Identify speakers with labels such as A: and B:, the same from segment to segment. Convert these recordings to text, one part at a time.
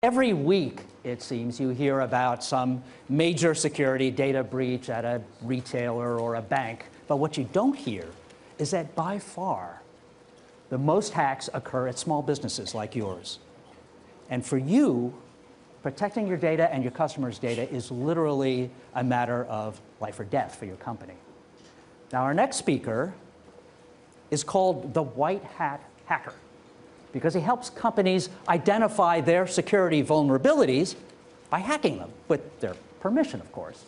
A: Every week, it seems, you hear about some major security data breach at a retailer or a bank. But what you don't hear is that by far, the most hacks occur at small businesses like yours. And for you, protecting your data and your customers' data is literally a matter of life or death for your company. Now, our next speaker is called the White Hat Hacker, because he helps companies identify their security vulnerabilities by hacking them, with their permission, of course.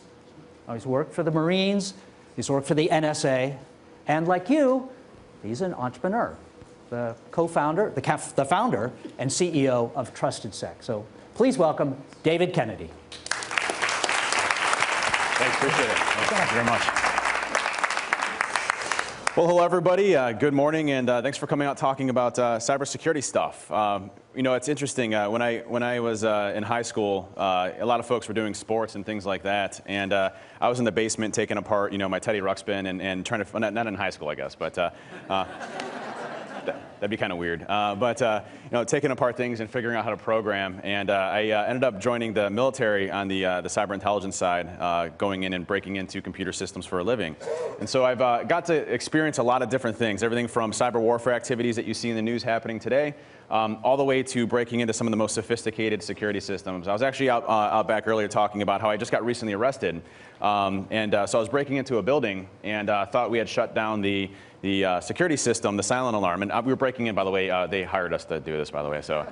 A: Now, he's worked for the Marines, he's worked for the NSA, and like you, he's an entrepreneur, the co-founder, the founder and CEO of Trustedsec. So please welcome David Kennedy.
B: Thanks, appreciate it. Thank you very much. Well, hello, everybody. Good morning, and thanks for coming out talking about cybersecurity stuff. You know, it's interesting. When I was in high school, a lot of folks were doing sports and things like that, and I was in the basement taking apart, my Teddy Ruxpin and trying to, not in high school, I guess, but that'd be kind of weird. Taking apart things and figuring out how to program, and I ended up joining the military on the cyber intelligence side, going in and breaking into computer systems for a living. And so I've got to experience a lot of different things, everything from cyber warfare activities that you see in the news happening today, all the way to breaking into some of the most sophisticated security systems. I was actually out back earlier talking about how I just got recently arrested. So I was breaking into a building and thought we had shut down the security system, the silent alarm, and we were breaking in, by the way. They hired us to do this, by the way. So,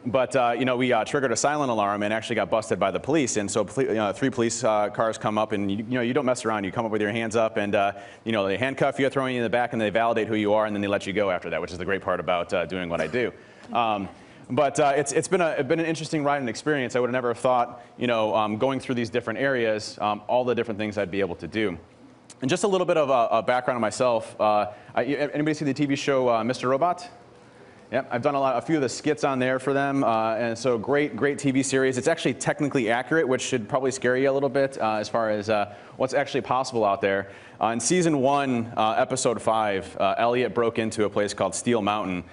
B: we triggered a silent alarm and actually got busted by the police. And so, 3 police cars come up, and you don't mess around. You come up with your hands up, and they handcuff you, throwing you in the back, and they validate who you are, and then they let you go after that, which is the great part about doing what I do. It's been an interesting ride and experience. I would have never thought, going through these different areas, all the different things I'd be able to do. And just a little bit of a background on myself. Anybody see the TV show Mr. Robot? Yeah, I've done a few of the skits on there for them, and so great TV series. It's actually technically accurate, which should probably scare you a little bit as far as what's actually possible out there. In season 1, episode 5, Elliot broke into a place called Steel Mountain,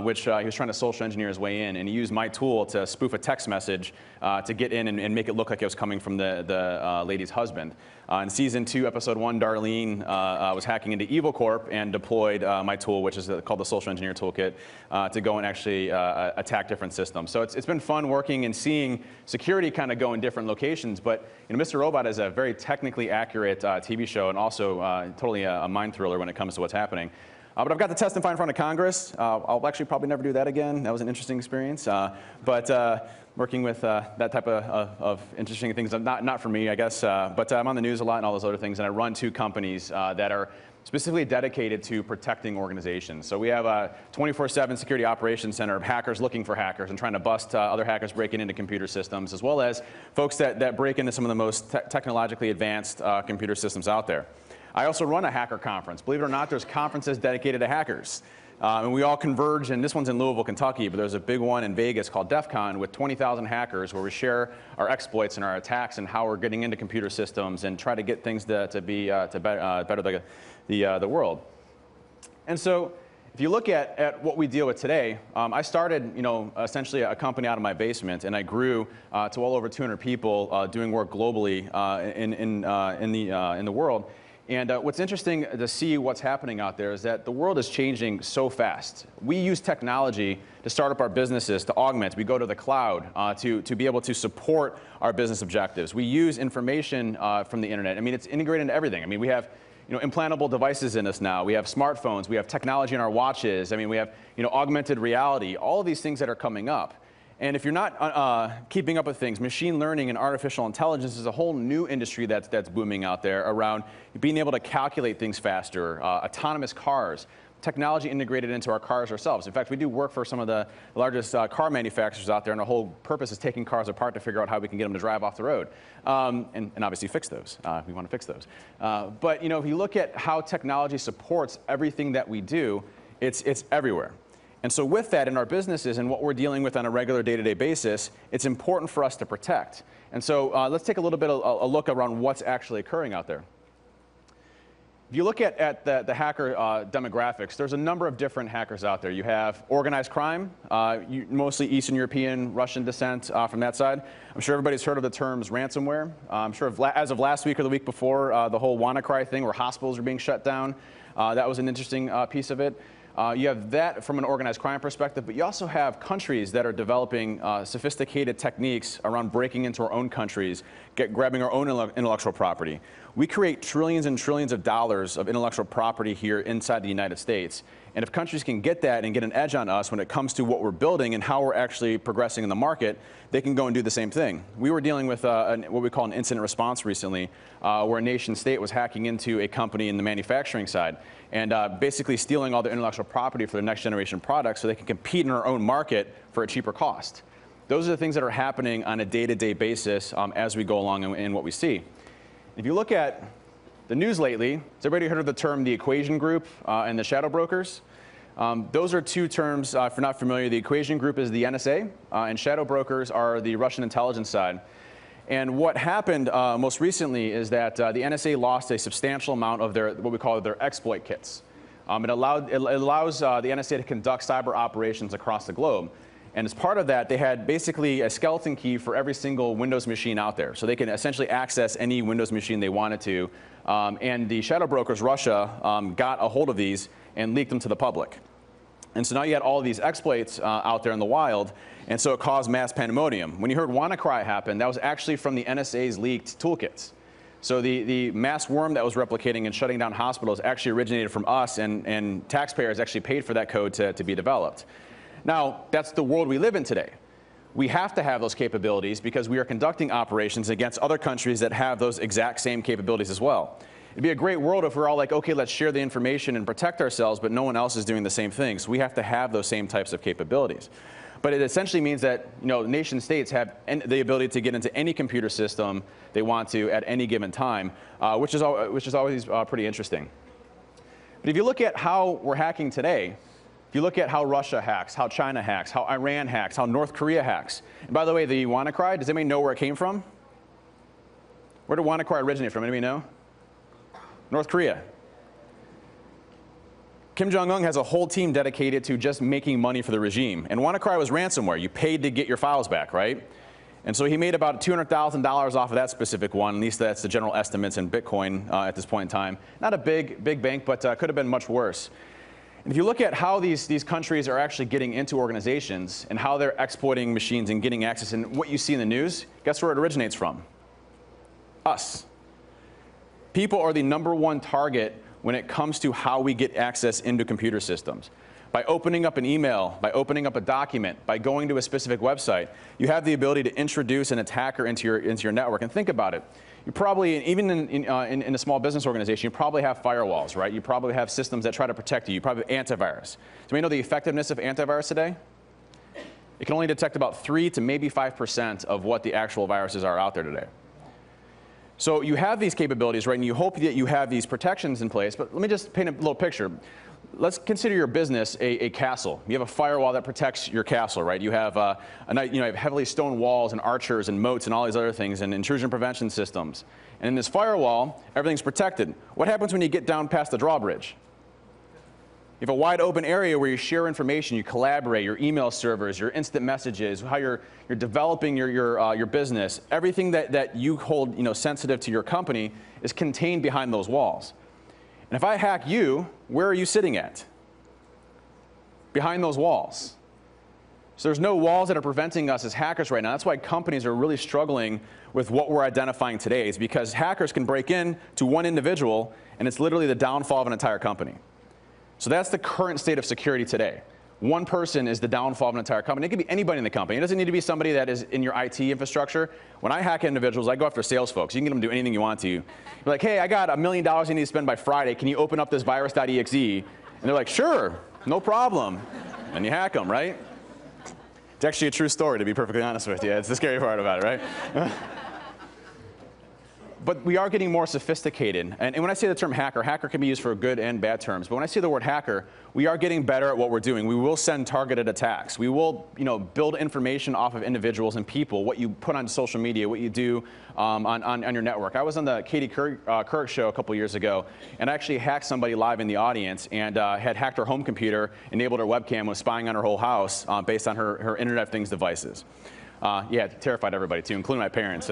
B: which he was trying to social engineer his way in, and he used my tool to spoof a text message to get in and make it look like it was coming from the lady's husband. In season 2, episode 1, Darlene was hacking into Evil Corp and deployed my tool, which is called the Social Engineer Toolkit, to go and actually attack different systems. So it's been fun working and seeing security kind of go in different locations. But Mr. Robot is a very technically accurate TV show, and also totally a mind thriller when it comes to what's happening. But I've got to testify in front of Congress. I'll actually probably never do that again. That was an interesting experience. Working with that type of interesting things, not for me, I guess. But I'm on the news a lot and all those other things, and I run 2 companies that are specifically dedicated to protecting organizations. So we have a 24/7 security operations center of hackers looking for hackers and trying to bust other hackers breaking into computer systems, as well as folks that break into some of the most technologically advanced computer systems out there. I also run a hacker conference. Believe it or not, there's conferences dedicated to hackers. And we all converge, and this one's in Louisville, Kentucky, but there's a big one in Vegas called DEF CON with 20,000 hackers, where we share our exploits and our attacks and how we're getting into computer systems and try to get things to better the world. And so if you look at what we deal with today, I started essentially a company out of my basement, and I grew to well over 200 people doing work globally in the world. And what's interesting to see what's happening out there is that the world is changing so fast. We use technology to start up our businesses, to augment. We go to the cloud to be able to support our business objectives. We use information from the internet. I mean, it's integrated into everything. I mean, we have implantable devices in us now. We have smartphones. We have technology in our watches. I mean, we have augmented reality. All of these things that are coming up. And if you're not keeping up with things, machine learning and artificial intelligence is a whole new industry that's booming out there around being able to calculate things faster, autonomous cars, technology integrated into our cars ourselves. In fact, we do work for some of the largest car manufacturers out there, and our whole purpose is taking cars apart to figure out how we can get them to drive off the road, and obviously fix those. We want to fix those. But if you look at how technology supports everything that we do, it's everywhere. And so with that, in our businesses and what we're dealing with on a regular day-to-day basis, it's important for us to protect. And so let's take a little bit of a look around what's actually occurring out there. If you look at the hacker demographics, there's a number of different hackers out there. You have organized crime, mostly Eastern European, Russian descent from that side. I'm sure everybody's heard of the terms ransomware. I'm sure as of last week or the week before, the whole WannaCry thing where hospitals are being shut down, that was an interesting piece of it. You have that from an organized crime perspective, but you also have countries that are developing sophisticated techniques around breaking into our own countries, grabbing our own intellectual property. We create trillions and trillions of dollars of intellectual property here inside the United States. And if countries can get that and get an edge on us when it comes to what we're building and how we're actually progressing in the market, they can go and do the same thing. We were dealing with what we call an incident response recently, where a nation state was hacking into a company in the manufacturing side and basically stealing all their intellectual property for their next generation products so they can compete in our own market for a cheaper cost. Those are the things that are happening on a day-to-day basis as we go along in what we see. If you look at the news lately, has everybody heard of the term the Equation Group and the shadow brokers? Those are two terms, if you're not familiar. The Equation Group is the NSA, and shadow brokers are the Russian intelligence side. And what happened most recently is that the NSA lost a substantial amount of their, what we call their exploit kits. It allows the NSA to conduct cyber operations across the globe. And as part of that, they had basically a skeleton key for every single Windows machine out there. So they can essentially access any Windows machine they wanted to. And the shadow brokers, Russia, got a hold of these and leaked them to the public. And so now you had all of these exploits out there in the wild. And so it caused mass pandemonium. When you heard WannaCry happen, that was actually from the NSA's leaked toolkits. So the mass worm that was replicating and shutting down hospitals actually originated from us, and taxpayers actually paid for that code to be developed. Now, that's the world we live in today. We have to have those capabilities because we are conducting operations against other countries that have those exact same capabilities as well. It'd be a great world if we're all like, okay, let's share the information and protect ourselves, but no one else is doing the same thing. So we have to have those same types of capabilities. But it essentially means that nation states have the ability to get into any computer system they want to at any given time, which is always pretty interesting. But if you look at how we're hacking today, if you look at how Russia hacks, how China hacks, how Iran hacks, how North Korea hacks, and by the way, the WannaCry, does anybody know where it came from? Where did WannaCry originate from? Anybody know? North Korea. Kim Jong-un has a whole team dedicated to just making money for the regime. And WannaCry was ransomware. You paid to get your files back, right? And so he made about $200,000 off of that specific one. At least that's the general estimates in Bitcoin at this point in time. Not a big bank, but could have been much worse. And if you look at how these countries are actually getting into organizations and how they're exploiting machines and getting access and what you see in the news, guess where it originates from? Us. People are the #1 target when it comes to how we get access into computer systems. By opening up an email, by opening up a document, by going to a specific website, you have the ability to introduce an attacker into your network. And think about it. You probably, even in a small business organization, you probably have firewalls, right? You probably have systems that try to protect you. You probably have antivirus. Do we know the effectiveness of antivirus today? It can only detect about 3 to maybe 5% of what the actual viruses are out there today. So you have these capabilities, right, and you hope that you have these protections in place. But let me just paint a little picture. Let's consider your business a castle. You have a firewall that protects your castle, right? You have you have heavily stone walls and archers and moats and all these other things and intrusion prevention systems. And in this firewall, everything's protected. What happens when you get down past the drawbridge? You have a wide open area where you share information, you collaborate, your email servers, your instant messages, how you're developing your business. Everything that you hold sensitive to your company is contained behind those walls. And if I hack you, where are you sitting at? Behind those walls. So there's no walls that are preventing us as hackers right now. That's why companies are really struggling with what we're identifying today. Is because hackers can break in to one individual, and it's literally the downfall of an entire company. So that's the current state of security today. One person is the downfall of an entire company. It could be anybody in the company. It doesn't need to be somebody that is in your IT infrastructure. When I hack individuals, I go after sales folks. You can get them to do anything you want to. You're like, hey, I got $1 million I need to spend by Friday. Can you open up this virus.exe? And they're like, sure, no problem. And you hack them, right? It's actually a true story, to be perfectly honest with you. It's the scary part about it, right? but we are getting more sophisticated. And when I say the term hacker, hacker can be used for good and bad terms. But when I say the word hacker, we are getting better at what we're doing. We will send targeted attacks. We will, build information off of individuals and people, what you put on social media, what you do on your network. I was on the Katie Couric show a couple years ago, and I actually hacked somebody live in the audience and had hacked her home computer, enabled her webcam, was spying on her whole house based on her Internet of Things devices. Yeah, it terrified everybody too, including my parents.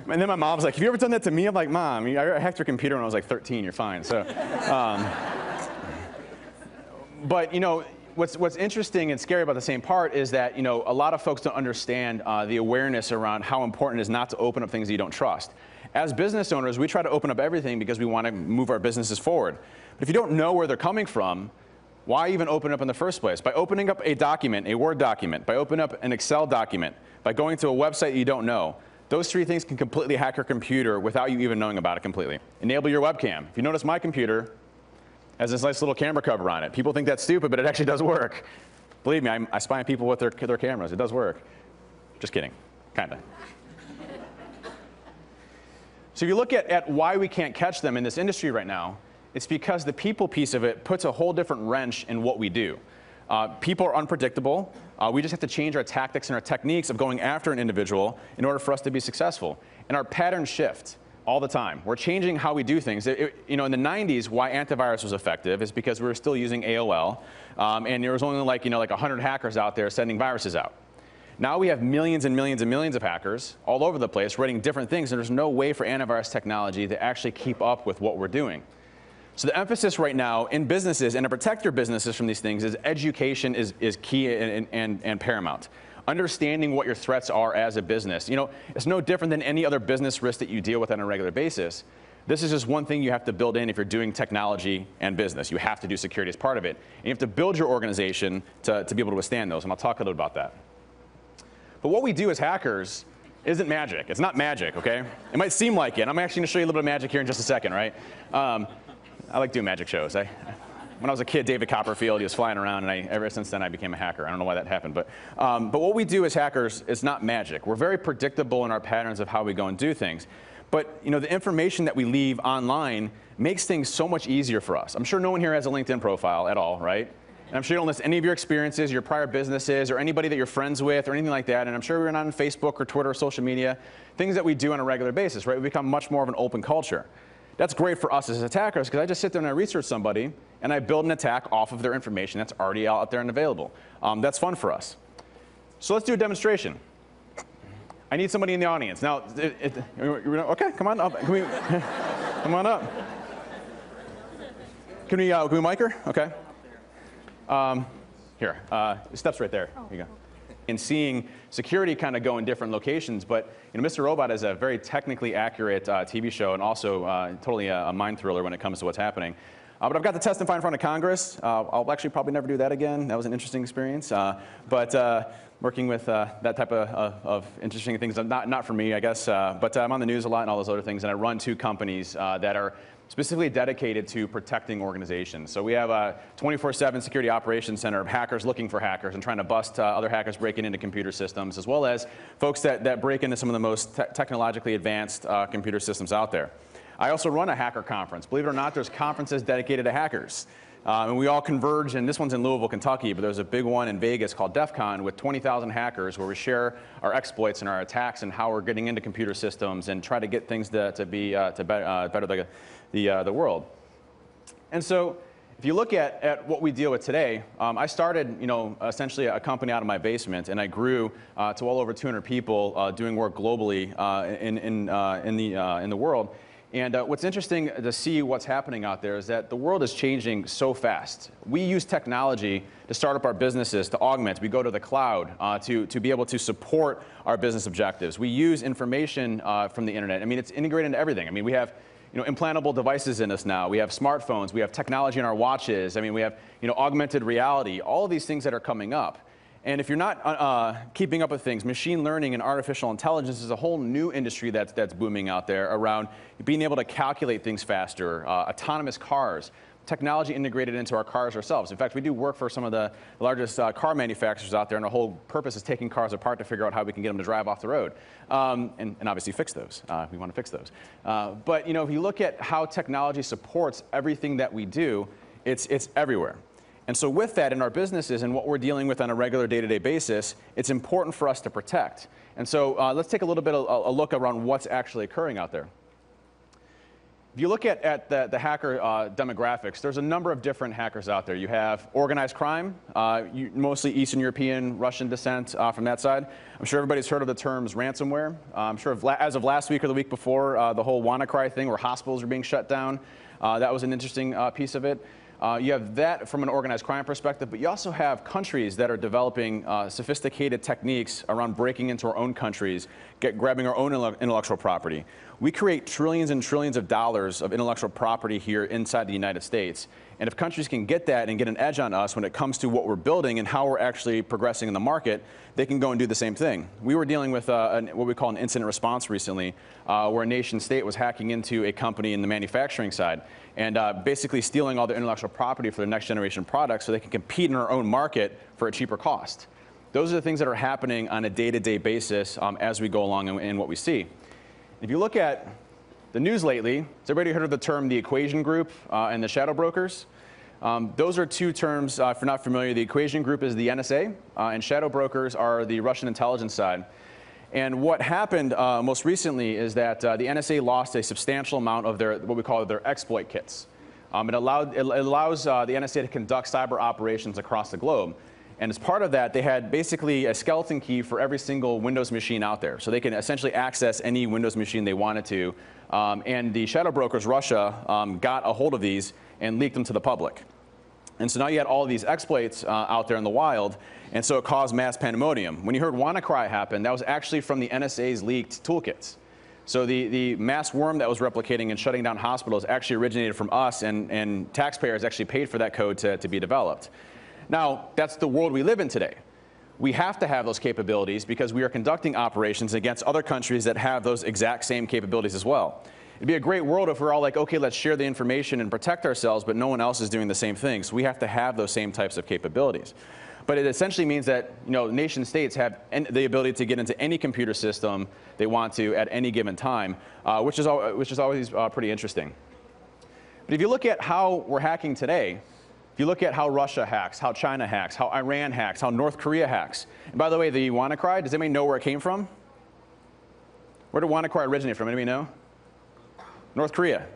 B: And then my mom's like, have you ever done that to me? I'm like, Mom, I hacked your computer when I was like 13, you're fine. So, but what's interesting and scary about the same part is that a lot of folks don't understand the awareness around how important it is not to open up things that you don't trust. As business owners, we try to open up everything because we want to move our businesses forward. But if you don't know where they're coming from, why even open up in the first place? By opening up a document, a Word document, by opening up an Excel document, by going to a website you don't know, those three things can completely hack your computer without you even knowing about it completely. Enable your webcam. If you notice, my computer has this nice little camera cover on it. People think that's stupid, but it actually does work. Believe me, I spy on people with their cameras. It does work. Just kidding, kind of. So if you look at why we can't catch them in this industry right now, it's because the people piece of it puts a whole different wrench in what we do. People are unpredictable. We just have to change our tactics and our techniques of going after an individual in order for us to be successful. And our patterns shift all the time. We're changing how we do things. In the 90s, why antivirus was effective is because we were still using AOL, and there was only like 100 hackers out there sending viruses out. Now we have millions and millions and millions of hackers all over the place writing different things, and there's no way for antivirus technology to actually keep up with what we're doing. So the emphasis right now in businesses and to protect your businesses from these things is education is key and paramount. Understanding what your threats are as a business. It's no different than any other business risk that you deal with on a regular basis. This is just one thing you have to build in if you're doing technology and business. You have to do security as part of it. And you have to build your organization to be able to withstand those, and I'll talk a little about that. But what we do as hackers isn't magic. It's not magic, okay? It might seem like it. I'm actually going to show you a little bit of magic here in just a second, right? I like doing magic shows. When I was a kid, David Copperfield, he was flying around, and ever since then I became a hacker. I don't know why that happened, but what we do as hackers is not magic. We're very predictable in our patterns of how we go and do things. But the information that we leave online makes things so much easier for us. I'm sure no one here has a LinkedIn profile at all, right? And I'm sure you don't list any of your experiences, your prior businesses, or anybody that you're friends with, or anything like that. And I'm sure we're not on Facebook or Twitter or social media, things that we do on a regular basis, right? We become much more of an open culture. That's great for us as attackers because I just sit there and I research somebody and I build an attack off of their information that's already out there and available. That's fun for us. So let's do a demonstration. I need somebody in the audience. Now, okay, come on up. Come on up. Can we mic her? Okay. Here, steps right there. Here you go. And seeing security kind of go in different locations, but Mr. Robot is a very technically accurate TV show and also totally a mind thriller when it comes to what's happening. But I've got to testify in front of Congress. I'll actually probably never do that again. That was an interesting experience. But working with that type of interesting things, not for me, I guess. But I'm on the news a lot and all those other things, and I run two companies that are specifically dedicated to protecting organizations. So we have a 24/7 security operations center of hackers looking for hackers and trying to bust other hackers breaking into computer systems, as well as folks that break into some of the most technologically advanced computer systems out there. I also run a hacker conference. Believe it or not, there's conferences dedicated to hackers. And we all converge, and this one's in Louisville, Kentucky, but there's a big one in Vegas called DEF CON with 20,000 hackers where we share our exploits and our attacks and how we're getting into computer systems and try to get things to better the world. And so if you look at what we deal with today, I started essentially a company out of my basement, and I grew to well over 200 people doing work globally in the world. And what's interesting to see what's happening out there is that the world is changing so fast. We use technology to start up our businesses, to augment. We go to the cloud to be able to support our business objectives. We use information from the internet. I mean, it's integrated into everything. I mean, we have implantable devices in us now. We have smartphones. We have technology in our watches. I mean, we have augmented reality. All of these things that are coming up. And if you're not keeping up with things, machine learning and artificial intelligence is a whole new industry that's booming out there around being able to calculate things faster, autonomous cars. technology integrated into our cars ourselves. In fact, we do work for some of the largest car manufacturers out there, and our whole purpose is taking cars apart to figure out how we can get them to drive off the road, and obviously fix those. We want to fix those. But if you look at how technology supports everything that we do, it's everywhere. And so with that, in our businesses and what we're dealing with on a regular day-to-day basis, it's important for us to protect. And so let's take a little bit of a look around what's actually occurring out there. If you look at the hacker demographics, there's a number of different hackers out there. You have organized crime, mostly Eastern European, Russian descent from that side. I'm sure everybody's heard of the terms ransomware. I'm sure as of last week or the week before, the whole WannaCry thing where hospitals are being shut down, that was an interesting piece of it. You have that from an organized crime perspective, but you also have countries that are developing sophisticated techniques around breaking into our own countries, grabbing our own intellectual property. We create trillions and trillions of dollars of intellectual property here inside the United States. And if countries can get that and get an edge on us when it comes to what we're building and how we're actually progressing in the market, they can go and do the same thing. We were dealing with what we call an incident response recently, where a nation state was hacking into a company in the manufacturing side and basically stealing all their intellectual property for their next generation products so they can compete in our own market for a cheaper cost. Those are the things that are happening on a day-to-day basis as we go along in what we see. If you look at the news lately, has everybody heard of the term the equation group and the shadow brokers? Those are two terms, if you're not familiar. The equation group is the NSA, and shadow brokers are the Russian intelligence side. And what happened most recently is that the NSA lost a substantial amount of their, what we call their exploit kits. It allows the NSA to conduct cyber operations across the globe. And as part of that, they had basically a skeleton key for every single Windows machine out there. So they can essentially access any Windows machine they wanted to. And the shadow brokers, Russia, got a hold of these and leaked them to the public. And so now you had all of these exploits out there in the wild, and so it caused mass pandemonium. When you heard WannaCry happen, that was actually from the NSA's leaked toolkits. So the mass worm that was replicating and shutting down hospitals actually originated from us, and taxpayers actually paid for that code to be developed. Now, that's the world we live in today. We have to have those capabilities because we are conducting operations against other countries that have those exact same capabilities as well. It'd be a great world if we're all like, okay, let's share the information and protect ourselves, but no one else is doing the same thing. So we have to have those same types of capabilities. But it essentially means that nation states have the ability to get into any computer system they want to at any given time, which is always pretty interesting. But if you look at how we're hacking today, if you look at how Russia hacks, how China hacks, how Iran hacks, how North Korea hacks. And by the way, the WannaCry, does anybody know where it came from? Where did WannaCry originate from? Anybody know? North Korea.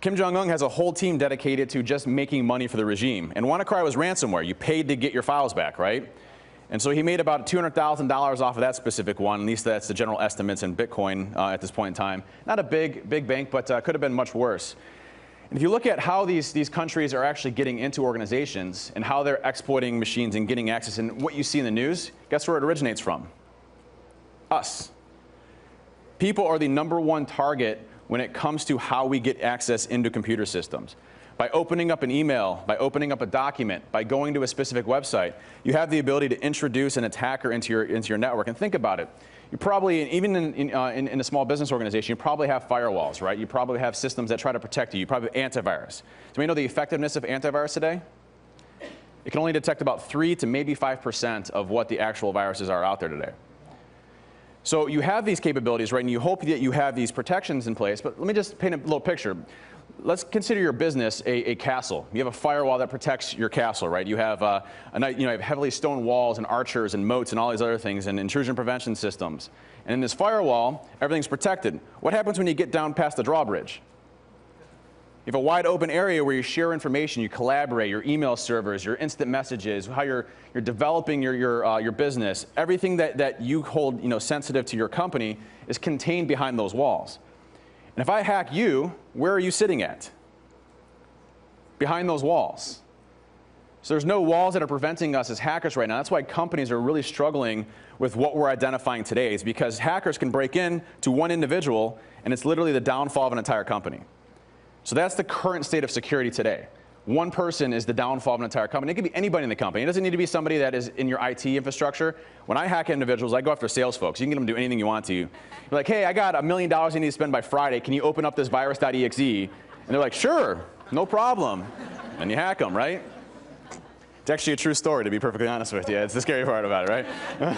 B: Kim Jong-un has a whole team dedicated to just making money for the regime. And WannaCry was ransomware. You paid to get your files back, right? And so he made about $200,000 off of that specific one. At least that's the general estimates in Bitcoin at this point in time. Not a big bank, but could have been much worse. And if you look at how these countries are actually getting into organizations and how they're exploiting machines and getting access and what you see in the news, guess where it originates from? Us. People are the #1 target when it comes to how we get access into computer systems. By opening up an email, by opening up a document, by going to a specific website, you have the ability to introduce an attacker into your network. And think about it. You probably, even in a small business organization, you probably have firewalls, right? You probably have systems that try to protect you. You probably have antivirus. Do we know the effectiveness of antivirus today? It can only detect about 3 to maybe 5% of what the actual viruses are out there today. So you have these capabilities, right? And you hope that you have these protections in place. But let me just paint a little picture. Let's consider your business a castle. You have a firewall that protects your castle, right? You have you have heavily stone walls and archers and moats and all these other things and intrusion prevention systems. And in this firewall, everything's protected. What happens when you get down past the drawbridge? You have a wide open area where you share information, you collaborate, your email servers, your instant messages, how you're developing your business. Everything that you hold sensitive to your company is contained behind those walls. And if I hack you, where are you sitting at? Behind those walls. So there's no walls that are preventing us as hackers right now. That's why companies are really struggling with what we're identifying today, is because hackers can break in to one individual, and it's literally the downfall of an entire company. So that's the current state of security today. One person is the downfall of an entire company. It could be anybody in the company. It doesn't need to be somebody that is in your IT infrastructure. When I hack individuals, I go after sales folks. You can get them to do anything you want to. You're like, hey, I got $1 million I need to spend by Friday. Can you open up this virus.exe? And they're like, sure, no problem. And you hack them, right? It's actually a true story, to be perfectly honest with you. It's the scary part about it, right?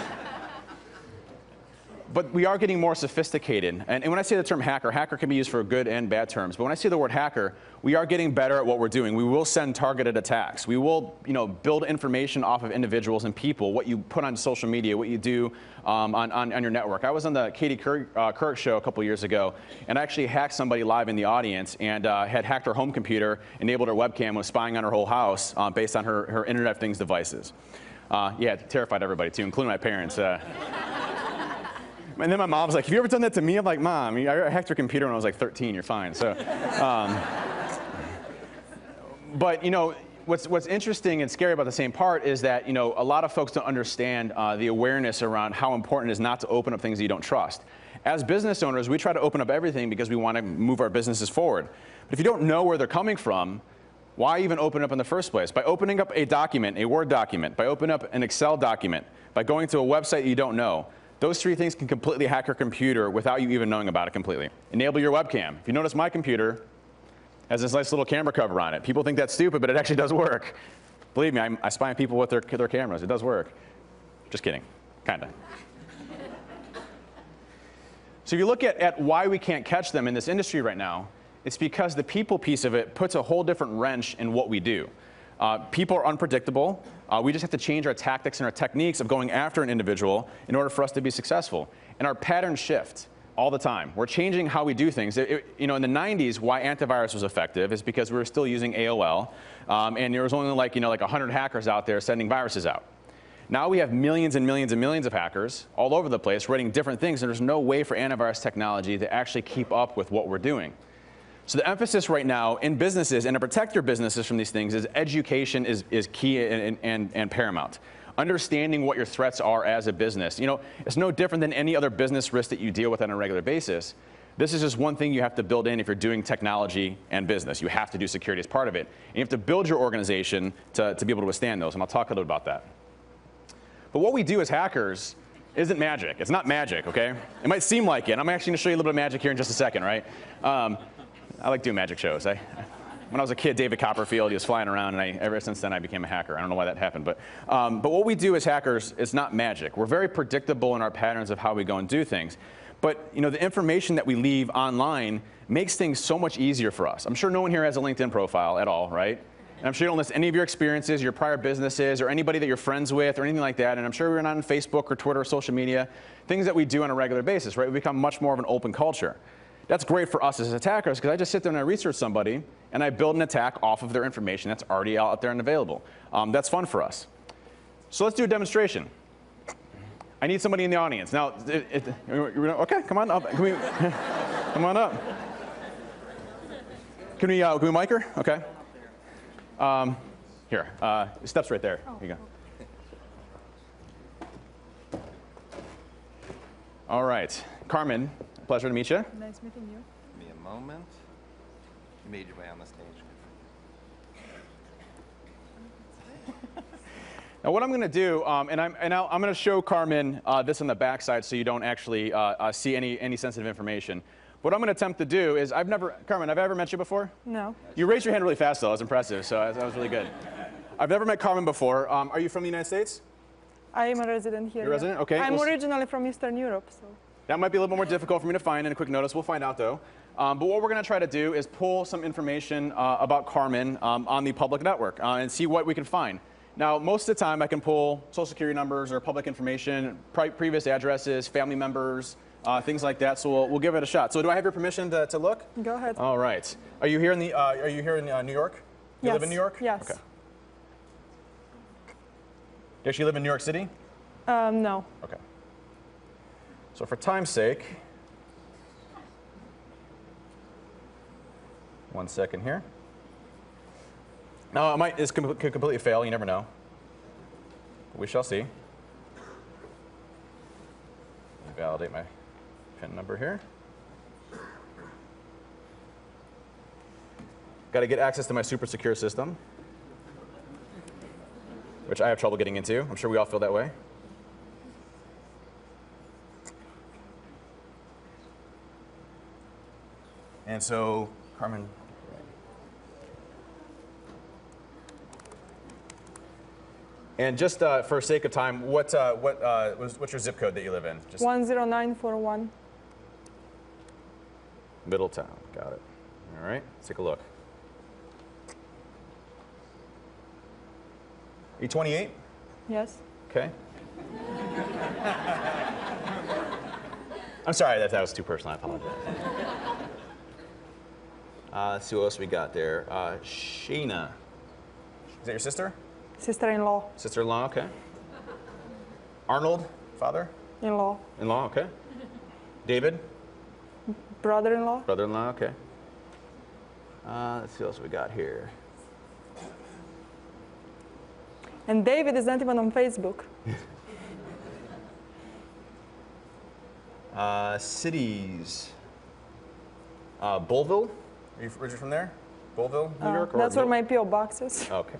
B: But we are getting more sophisticated. And when I say the term hacker, hacker can be used for good and bad terms. But when I say the word hacker, we are getting better at what we're doing. We will send targeted attacks. We will, build information off of individuals and people, what you put on social media, what you do on your network. I was on the Katie Couric show a couple years ago, and I actually hacked somebody live in the audience and had hacked her home computer, enabled her webcam, was spying on her whole house based on her Internet of Things devices. Yeah, it terrified everybody, too, including my parents. And then my mom's like, have you ever done that to me? I'm like, Mom, I hacked your computer when I was like 13. You're fine. So, but what's interesting and scary about the same part is that a lot of folks don't understand the awareness around how important it is not to open up things that you don't trust. As business owners, we try to open up everything because we want to move our businesses forward. But if you don't know where they're coming from, why even open up in the first place? By opening up a document, a Word document, by opening up an Excel document, by going to a website you don't know. Those three things can completely hack your computer without you even knowing about it completely. Enable your webcam. If you notice, my computer has this nice little camera cover on it. People think that's stupid, but it actually does work. Believe me, I spy on people with their cameras. It does work. Just kidding, kind of. So if you look at why we can't catch them in this industry right now, it's because the people piece of it puts a whole different wrench in what we do. People are unpredictable. We just have to change our tactics and our techniques of going after an individual in order for us to be successful. And our patterns shift all the time. We're changing how we do things. In the 90s, why antivirus was effective is because we were still using AOL, and there was only like 100 hackers out there sending viruses out. Now we have millions and millions and millions of hackers all over the place writing different things, and there's no way for antivirus technology to actually keep up with what we're doing. So the emphasis right now in businesses, and to protect your businesses from these things, is education is key and paramount. Understanding what your threats are as a business. It's no different than any other business risk that you deal with on a regular basis. This is just one thing you have to build in if you're doing technology and business. You have to do security as part of it. And you have to build your organization to be able to withstand those, and I'll talk a little bit about that. But what we do as hackers isn't magic. It's not magic, okay? It might seem like it. I'm actually going to show you a little bit of magic here in just a second, right? I like doing magic shows. When I was a kid, David Copperfield, he was flying around, and ever since then I became a hacker. I don't know why that happened, but what we do as hackers is not magic. We're very predictable in our patterns of how we go and do things. But the information that we leave online makes things so much easier for us. I'm sure no one here has a LinkedIn profile at all, right? And I'm sure you don't list any of your experiences, your prior businesses, or anybody that you're friends with, or anything like that. And I'm sure we're not on Facebook or Twitter or social media, things that we do on a regular basis, right? We become much more of an open culture. That's great for us as attackers because I just sit there and I research somebody and I build an attack off of their information that's already out there and available. That's fun for us. So let's do a demonstration. I need somebody in the audience. Now, okay, come on up. Come on up. Can we mic her? Okay. Here, steps right there. Here you go. All right, Carmen. Pleasure to meet you.
C: Nice meeting you.
D: Give me a moment. You made your way on the stage.
B: Now, what I'm going to do, I'm going to show Carmen this on the backside so you don't actually see any sensitive information. What I'm going to attempt to do is, Carmen, have I ever met you before?
C: No.
B: You raised your hand really fast, though. That was impressive, so that was really good. I've never met Carmen before. Are you from the United States?
C: I am a resident here.
B: You're a resident? Okay.
C: I'm originally from Eastern Europe, so.
B: That might be a little bit more difficult for me to find in a quick notice. We'll find out, though. But what we're going to try to do is pull some information about Carmen on the public network and see what we can find. Now, most of the time, I can pull social security numbers or public information, previous addresses, family members, things like that. So we'll give it a shot. So do I have your permission to look?
C: Go ahead.
B: All right. Are you here in New York? You live in New York?
C: Yes.
B: Okay. You actually live in New York City?
C: No.
B: Okay. So for time's sake, 1 second here. Now, this could completely fail. You never know. We shall see. Validate my PIN number here. Got to get access to my super secure system, which I have trouble getting into. I'm sure we all feel that way. And so, Carmen, And just for sake of time, what's your zip code that you live in? Just
C: 10941.
B: Middletown. Got it. All right. Let's take a look. Are you 28?
C: Yes.
B: Okay. I'm sorry, that was too personal. I apologize. Let's see what else we got there. Sheena. Is that your sister?
C: Sister-in-law.
B: Sister-in-law, okay. Arnold, father?
C: In-law.
B: In-law, okay. David?
C: Brother-in-law.
B: Brother-in-law, okay. Let's see what else we got here.
C: And David is not even on Facebook.
B: Cities. Bullville? Are you originally from there? Bullville, New York?
C: That's where my P.O. box is.
B: Okay.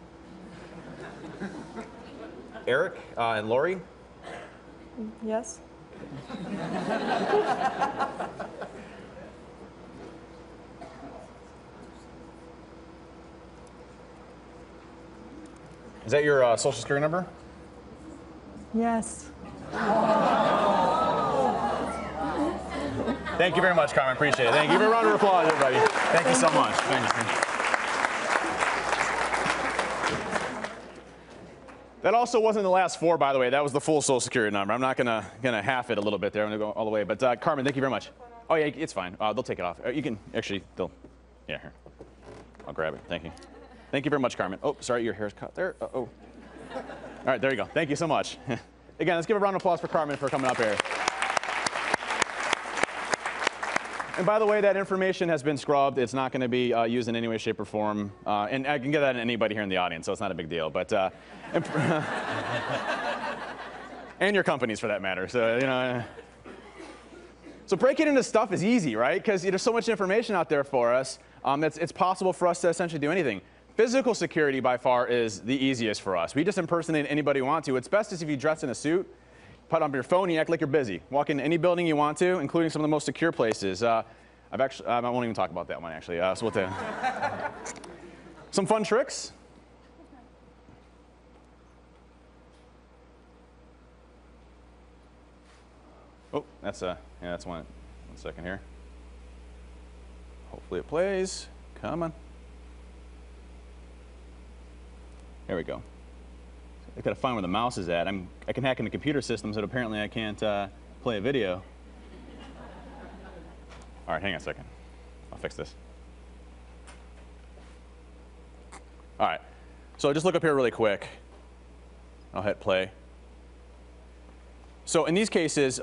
B: Eric and Lori?
C: Yes.
B: Is that your social security number?
C: Yes.
B: Thank you very much, Carmen. Appreciate it. Thank you. Give a round of applause, everybody. Thank you so much. Thank you. That also wasn't the last four, by the way. That was the full social security number. I'm not gonna half it a little bit there. I'm gonna go all the way. But Carmen, thank you very much. Oh yeah, it's fine. They'll take it off. You can actually. Yeah, here. I'll grab it. Thank you. Thank you very much, Carmen. Oh, sorry, your hair's cut there. Oh. All right, there you go. Thank you so much. Again, let's give a round of applause for Carmen for coming up here. And by the way, that information has been scrubbed. It's not going to be used in any way, shape, or form. And I can get that to anybody here in the audience, so it's not a big deal. But and your companies, for that matter. So So breaking into stuff is easy, right? Because there's so much information out there for us. It's possible for us to essentially do anything. Physical security, by far, is the easiest for us. We just impersonate anybody we want to. What's best is if you dress in a suit, put on your phone, and you act like you're busy. Walk into any building you want to, including some of the most secure places. I won't even talk about that one, actually. So some fun tricks. Oh, that's one. 1 second here. Hopefully it plays. Come on. There we go. I gotta find where the mouse is at. I can hack into computer systems, but apparently I can't play a video. All right, hang on a second. I'll fix this. All right, so just look up here really quick. I'll hit play. So in these cases,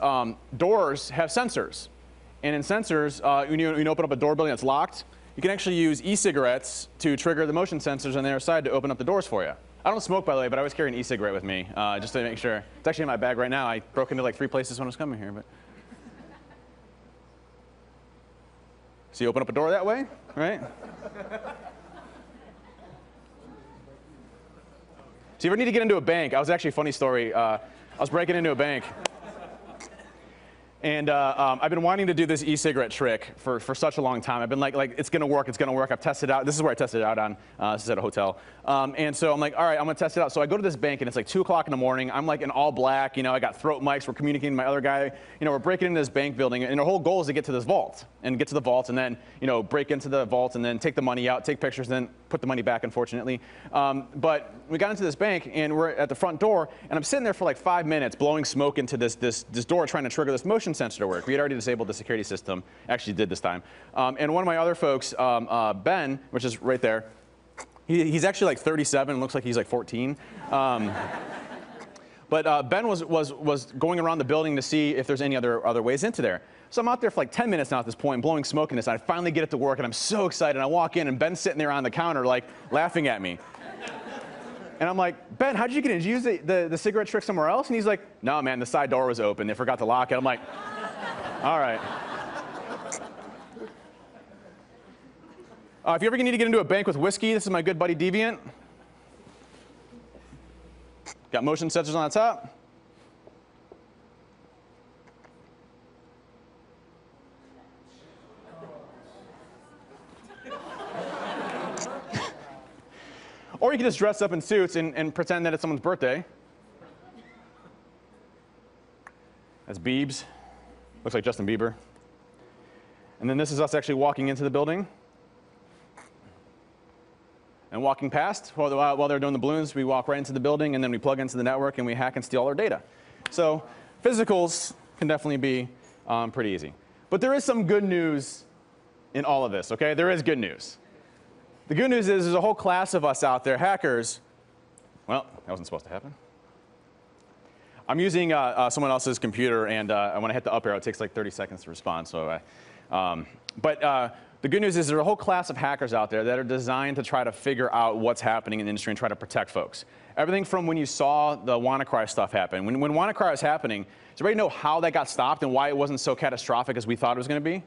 B: doors have sensors. And in sensors, when you open up a door building that's locked, you can actually use e-cigarettes to trigger the motion sensors on the other side to open up the doors for you. I don't smoke, by the way, but I always carry an e-cigarette with me, just to make sure. It's actually in my bag right now. I broke into like 3 places when I was coming here. But so you open up a door that way, right? So if you ever need to get into a bank, I was actually a funny story. I was breaking into a bank. And I've been wanting to do this e-cigarette trick for such a long time. I've been like it's going to work, it's going to work. I've tested it out. This is where I tested it out on. This is at a hotel. And so I'm like, all right, I'm going to test it out. So I go to this bank, and it's like 2 o'clock in the morning. I'm like in all black. I got throat mics. We're communicating with my other guy. We're breaking into this bank building. And our whole goal is to get to this vault. And get to the vault, and then, break into the vault, and then take the money out, take pictures, and then put the money back, unfortunately. But we got into this bank, and we're at the front door. And I'm sitting there for like 5 minutes, blowing smoke into this door, trying to trigger this motion sensor to work. We had already disabled the security system, actually did this time. And one of my other folks, Ben, which is right there, he's actually like 37, looks like he's like 14. But Ben was going around the building to see if there's any other ways into there. So I'm out there for like 10 minutes now at this point, blowing smoke in this, and I finally get it to work, and I'm so excited. And I walk in, and Ben's sitting there on the counter, like, laughing at me. And I'm like, Ben, how did you get in? Did you use the cigarette trick somewhere else? And he's like, no, man, the side door was open. They forgot to lock it. I'm like, all right. If you ever need to get into a bank with whiskey, this is my good buddy Deviant. Got motion sensors on the top. Or you can just dress up in suits and pretend that it's someone's birthday. That's Biebs. Looks like Justin Bieber. And then this is us actually walking into the building. And walking past, while they're doing the balloons, we walk right into the building, and then we plug into the network, and we hack and steal our data. So physicals can definitely be pretty easy. But there is some good news in all of this, okay? There is good news. The good news is there's a whole class of us out there, hackers. Well, that wasn't supposed to happen. I'm using someone else's computer, and when I hit the up arrow, it takes like 30 seconds to respond. So, the good news is there's a whole class of hackers out there that are designed to try to figure out what's happening in the industry and try to protect folks. Everything from when you saw the WannaCry stuff happen. When WannaCry was happening, does everybody know how that got stopped and why it wasn't so catastrophic as we thought it was going to be?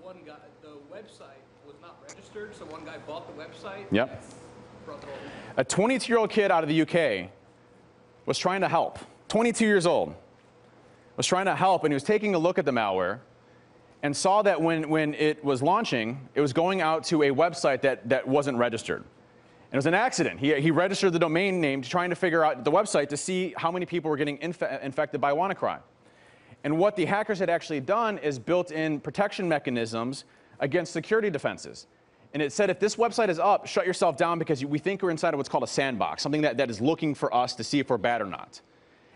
E: One guy, the website was not registered, so one guy bought the website.
B: Yep. A 22-year-old kid out of the UK was trying to help. 22 years old. Was trying to help, and he was taking a look at the malware and saw that when it was launching, it was going out to a website that wasn't registered. And it was an accident. He registered the domain name trying to figure out the website to see how many people were getting infected by WannaCry. And what the hackers had actually done is built in protection mechanisms against security defenses. And it said, if this website is up, shut yourself down because we think we're inside of what's called a sandbox, something that is looking for us to see if we're bad or not.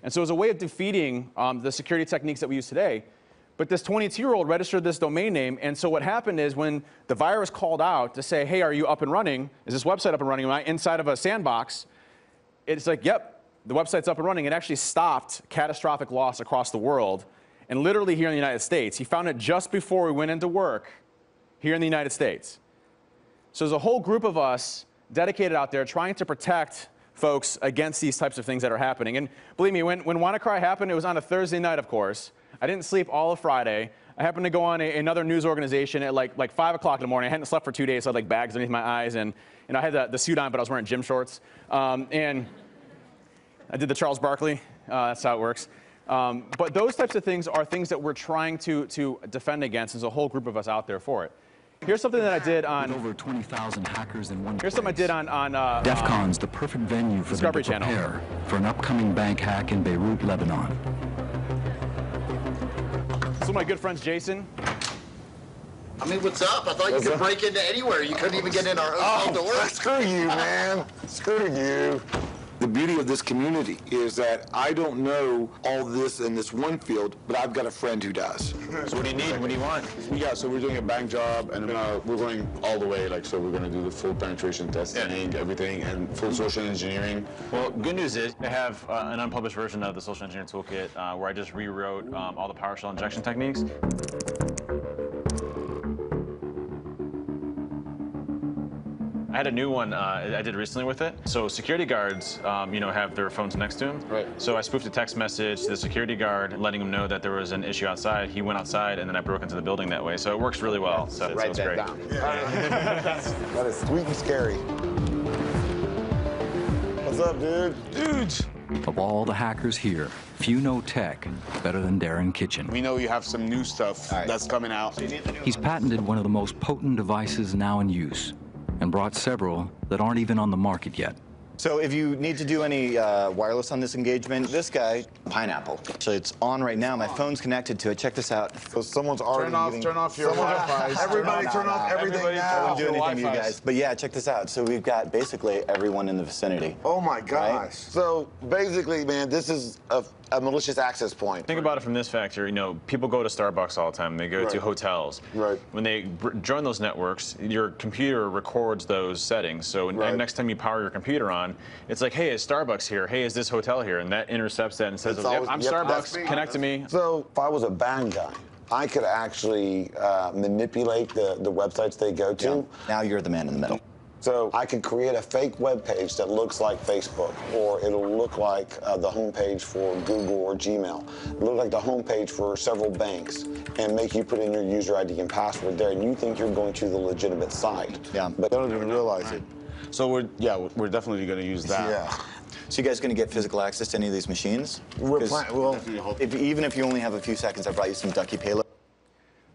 B: And so as a way of defeating the security techniques that we use today, but this 22-year-old registered this domain name, and so what happened is when the virus called out to say, hey, are you up and running? Is this website up and running? Am I inside of a sandbox? It's like, yep, the website's up and running. It actually stopped catastrophic loss across the world, and literally here in the United States. He found it just before we went into work here in the United States. So there's a whole group of us dedicated out there trying to protect folks against these types of things that are happening. And believe me, when WannaCry happened, it was on a Thursday night, of course. I didn't sleep all of Friday. I happened to go on another news organization at like 5 o'clock in the morning. I hadn't slept for 2 days, so I had like bags underneath my eyes. And I had the suit on, but I was wearing gym shorts. And I did the Charles Barkley. That's how it works. But those types of things are things that we're trying to defend against. There's a whole group of us out there for it. Here's something that I did on
F: over 20,000 hackers in one
B: Here's something I did on
F: DEF CON's the perfect venue for them to prepare for an upcoming bank hack in Beirut, Lebanon.
B: This is my good friend Jason.
G: I mean, what's up? I thought you could break into anywhere. You couldn't even get in our hotel door.
H: Screw you, man. Screw you. The beauty of this community is that I don't know all this in this one field, but I've got a friend who does.
I: So what do you need? What do you want?
J: Yeah, so we're doing a bank job, and we're going all the way. So we're going to do the full penetration testing, everything, and full social engineering.
I: Well, good news is I have an unpublished version of the social engineering toolkit where I just rewrote all the PowerShell injection techniques. I had a new one I did recently with it. So security guards, have their phones next to them.
J: Right.
I: So I spoofed a text message to the security guard, letting him know that there was an issue outside. He went outside, and then I broke into the building that way. So it works really well. So
G: Write
I: it's
G: that
I: great.
G: down.
H: That is sweet and scary.
J: What's up, dude?
F: Dudes! Of all the hackers here, few know tech better than Darren Kitchen.
J: We know you have some new stuff that's coming out.
F: He's patented one of the most potent devices now in use, and brought several that aren't even on the market yet.
G: So if you need to do any wireless on this engagement, this guy, Pineapple. So it's on right now. My phone's connected to it. Check this out.
H: So someone's already
J: Turn off your Wi-Fi.
H: Everybody turn off everything
G: I
H: now.
G: won't do anything to you guys. But yeah, check this out. So we've got basically everyone in the vicinity.
H: Oh my gosh.
G: Right?
H: So basically, man, this is a malicious access point.
I: Think about it from this factor. People go to Starbucks all the time. They go to hotels.
H: Right.
I: When they join those networks, your computer records those settings. So next time you power your computer on, it's like, hey, is Starbucks here? Hey, is this hotel here? And that intercepts that and says, yep, I'm Starbucks. Connect to me.
H: So if I was a bad guy, I could actually manipulate the websites they go to.
G: Yeah. Now you're the man in the middle.
H: So I could create a fake web page that looks like Facebook, or it'll look like the homepage for Google or Gmail. It'll look like the homepage for several banks, and make you put in your user ID and password there, and you think you're going to the legitimate site.
G: Yeah.
H: But they don't even realize it.
J: So we're definitely going to use that.
H: Yeah.
G: So you guys going to get physical access to any of these machines? Even if you only have a few seconds, I brought you some ducky payload.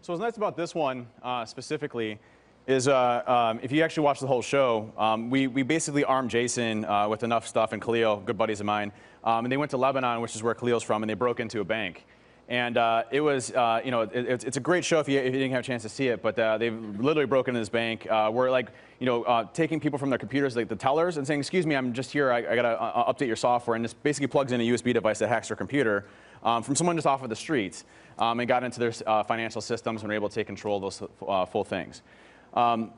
B: So what's nice about this one specifically is if you actually watch the whole show, we basically armed Jason with enough stuff, and Khalil, good buddies of mine, and they went to Lebanon, which is where Khalil's from, and they broke into a bank. And it was, you know, it's a great show if you didn't have a chance to see it, but they've literally broken into this bank where, like, you know, taking people from their computers, like the tellers, and saying, excuse me, I'm just here, I got to update your software, and this basically plugs in a USB device that hacks their computer from someone just off of the streets, and got into their financial systems and were able to take control of those full things.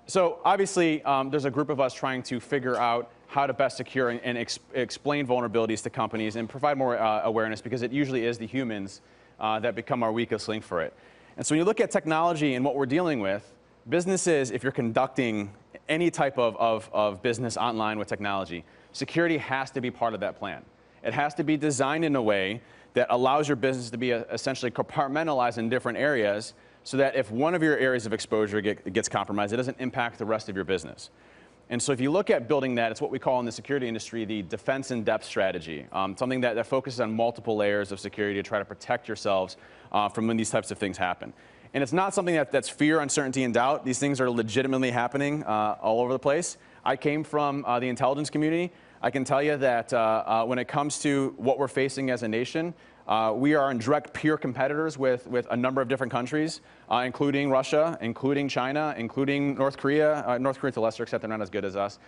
B: So obviously, there's a group of us trying to figure out how to best secure and explain vulnerabilities to companies and provide more awareness, because it usually is the humans that become our weakest link for it. And so when you look at technology and what we're dealing with, businesses, if you're conducting any type of business online with technology, security has to be part of that plan. It has to be designed in a way that allows your business to be essentially compartmentalized in different areas, so that if one of your areas of exposure gets compromised, it doesn't impact the rest of your business. And so if you look at building that, it's what we call in the security industry the defense in depth strategy, something that focuses on multiple layers of security to try to protect yourselves from when these types of things happen. And it's not something that's fear, uncertainty, and doubt. These things are legitimately happening all over the place. I came from the intelligence community. I can tell you that when it comes to what we're facing as a nation, we are in direct peer competitors with a number of different countries, including Russia, including China, including North Korea. North Korea to a lesser extent, they're not as good as us.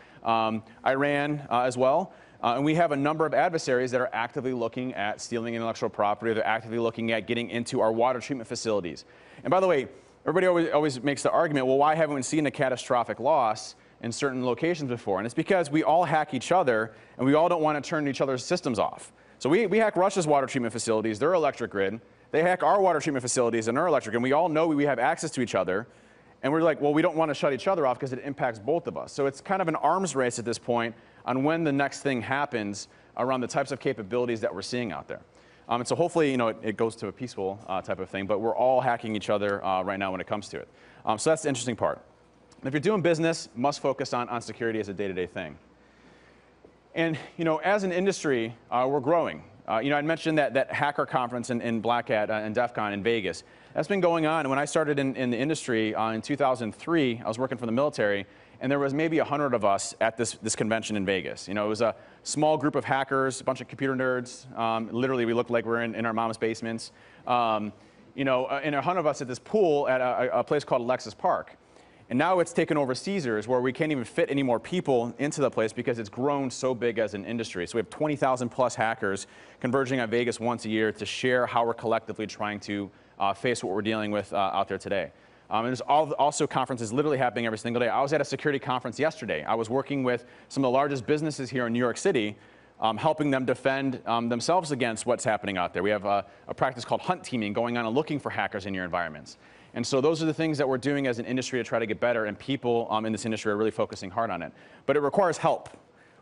B: Iran as well. And we have a number of adversaries that are actively looking at stealing intellectual property. They're actively looking at getting into our water treatment facilities. And by the way, everybody always makes the argument, well, why haven't we seen a catastrophic loss in certain locations before? And it's because we all hack each other, and we all don't want to turn each other's systems off. So we hack Russia's water treatment facilities, their electric grid. They hack our water treatment facilities and their electric grid. And we all know we have access to each other. And we're like, well, we don't want to shut each other off because it impacts both of us. So it's kind of an arms race at this point on when the next thing happens around the types of capabilities that we're seeing out there. And so hopefully, you know, it goes to a peaceful type of thing. But we're all hacking each other right now when it comes to it. So that's the interesting part. And if you're doing business, must focus on security as a day-to-day thing. And, you know, as an industry, we're growing. You know, I mentioned that hacker conference in Black Hat and DEF CON in Vegas. That's been going on. And when I started in the industry in 2003, I was working for the military, and there was maybe 100 of us at this convention in Vegas. You know, it was a small group of hackers, a bunch of computer nerds. Literally, we looked like we're in our mom's basements. You know, and 100 of us at this pool at a place called Alexis Park. And now it's taken over Caesars, where we can't even fit any more people into the place because it's grown so big as an industry. So we have 20,000 plus hackers converging on Vegas once a year to share how we're collectively trying to face what we're dealing with out there today. And there's also conferences literally happening every single day. I was at a security conference yesterday. I was working with some of the largest businesses here in New York City, helping them defend themselves against what's happening out there. We have a practice called hunt teaming going on and looking for hackers in your environments. And so those are the things that we're doing as an industry to try to get better, and people in this industry are really focusing hard on it. But it requires help.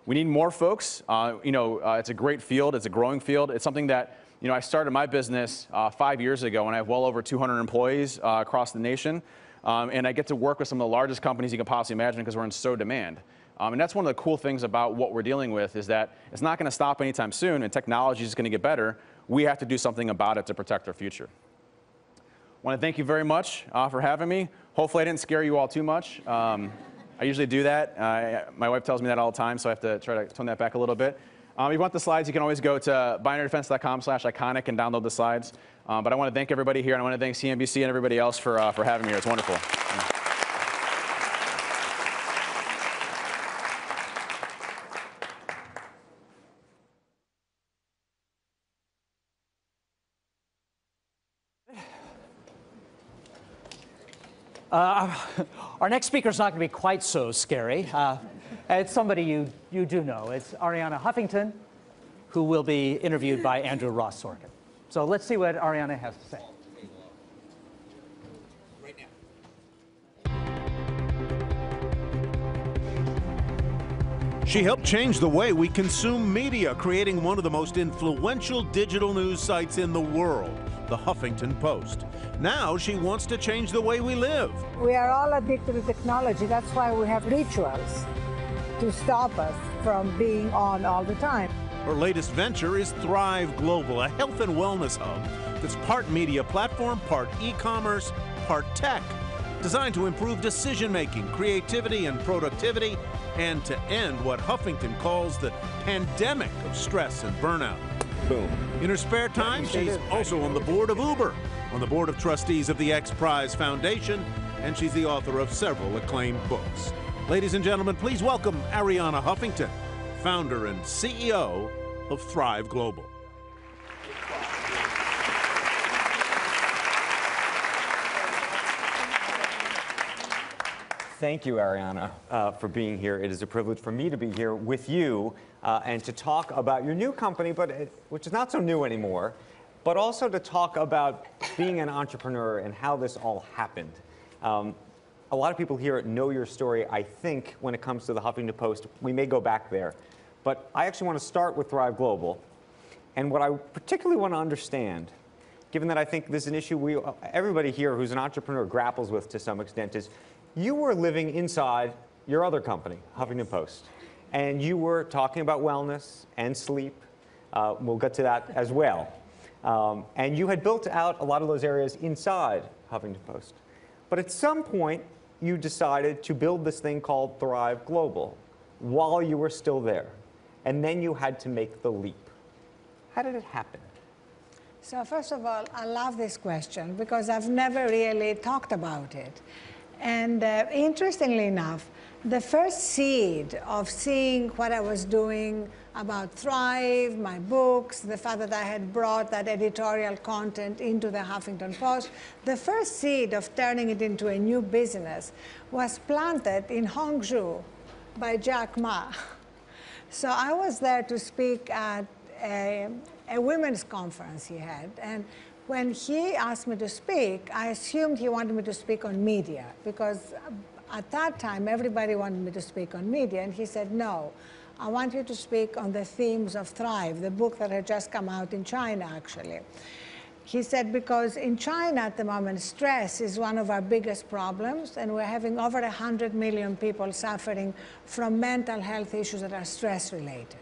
B: We need more folks. You know, it's a great field. It's a growing field. It's something that, you know, I started my business 5 years ago, and I have well over 200 employees across the nation. And I get to work with some of the largest companies you can possibly imagine because we're in so demand. And that's one of the cool things about what we're dealing with, is that it's not going to stop anytime soon, and technology is going to get better. We have to do something about it to protect our future. I want to thank you very much for having me. Hopefully I didn't scare you all too much. I usually do that. My wife tells me that all the time, so I have to try to tone that back a little bit. If you want the slides, you can always go to binaryDefense.com/iconic and download the slides. But I want to thank everybody here, and I want to thank CNBC and everybody else for having me here. It's wonderful.
A: Our next speaker is not going to be quite so scary. It's somebody you do know. It's Arianna Huffington, who will be interviewed by Andrew Ross Sorkin. So let's see what Arianna has to say.
K: She helped change the way we consume media, creating one of the most influential digital news sites in the world, the Huffington Post. Now she wants to change the way we live.
L: We are all addicted to technology. That's why we have rituals to stop us from being on all the time.
K: Her latest venture is Thrive Global, a health and wellness hub that's part media platform, part e-commerce, part tech. designed to improve decision-making, creativity, and productivity, and to end what Huffington calls the pandemic of stress and burnout.
M: Boom.
K: In her spare time, she's also on the board of Uber, on the board of trustees of the X Prize Foundation, and she's the author of several acclaimed books. Ladies and gentlemen, please welcome Arianna Huffington, founder and CEO of Thrive Global.
M: Thank you, Arianna, for being here. It is a privilege for me to be here with you and to talk about your new company, which is not so new anymore, but also to talk about being an entrepreneur and how this all happened. A lot of people here know your story, I think, when it comes to the Huffington Post. We may go back there. But I actually want to start with Thrive Global. And what I particularly want to understand, given that I think this is an issue everybody here who's an entrepreneur grapples with to some extent, is you were living inside your other company, Huffington Post. And you were talking about wellness and sleep. We'll get to that as well. And you had built out a lot of those areas inside Huffington Post. But at some point, you decided to build this thing called Thrive Global while you were still there. And then you had to make the leap. How did it happen?
L: So first of all, I love this question because I've never really talked about it. And interestingly enough, the first seed of seeing what I was doing about Thrive, my books, the fact that I had brought that editorial content into the Huffington Post, the first seed of turning it into a new business was planted in Hangzhou by Jack Ma. So I was there to speak at a women's conference he had. And when he asked me to speak, I assumed he wanted me to speak on media, because at that time, everybody wanted me to speak on media. And he said, no, I want you to speak on the themes of Thrive, the book that had just come out in China, actually. He said, because in China at the moment, stress is one of our biggest problems, and we're having over 100 million people suffering from mental health issues that are stress-related.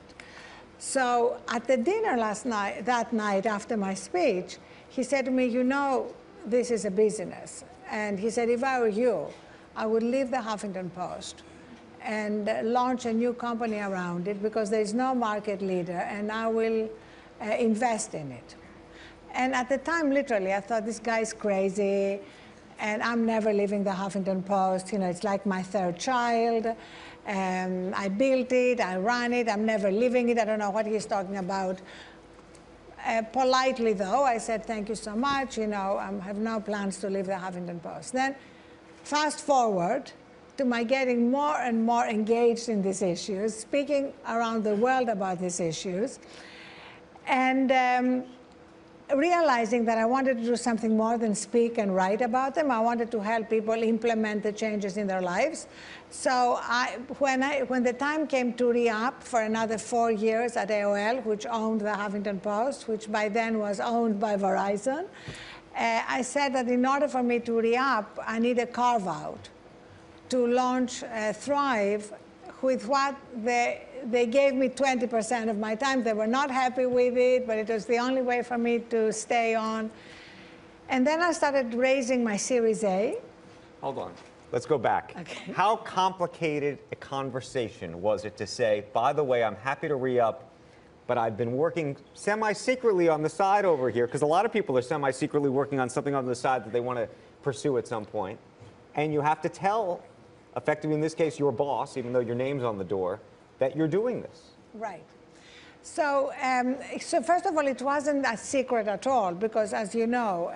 L: So at the dinner that night after my speech, he said to me, you know, this is a business. And he said, if I were you, I would leave the Huffington Post and launch a new company around it, because there is no market leader, and I will invest in it. And at the time, literally, I thought, this guy's crazy, and I'm never leaving the Huffington Post. You know, it's like my third child. I built it, I ran it, I'm never leaving it. I don't know what he's talking about. Politely, though, I said, thank you so much. You know, I have no plans to leave the Huffington Post. Then, fast forward to my getting more and more engaged in these issues, speaking around the world about these issues, and realizing that I wanted to do something more than speak and write about them. I wanted to help people implement the changes in their lives. So when the time came to re-up for another 4 years at AOL, which owned the Huffington Post, which by then was owned by Verizon, I said that in order for me to re-up, I need a carve-out to launch Thrive with what they gave me 20% of my time. They were not happy with it, but it was the only way for me to stay on. And then I started raising my Series A.
M: Hold on. Let's go back.
L: Okay.
M: How complicated a conversation was it to say, by the way, I'm happy to re-up, but I've been working semi-secretly on the side over here, because a lot of people are semi-secretly working on something on the side that they want to pursue at some point. And you have to tell, effectively in this case, your boss, even though your name's on the door, that you're doing this.
L: Right. So, so first of all, it wasn't a secret at all, because as you know,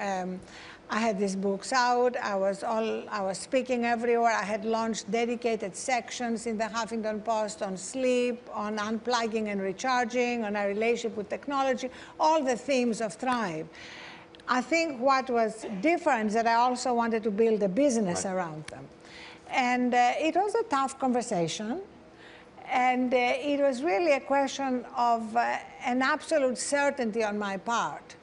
L: I had these books out. I was speaking everywhere. I had launched dedicated sections in the Huffington Post on sleep, on unplugging and recharging, on our relationship with technology, all the themes of Thrive. I think what was different is that I also wanted to build a business around them. And it was a tough conversation. And it was really a question of an absolute certainty on my part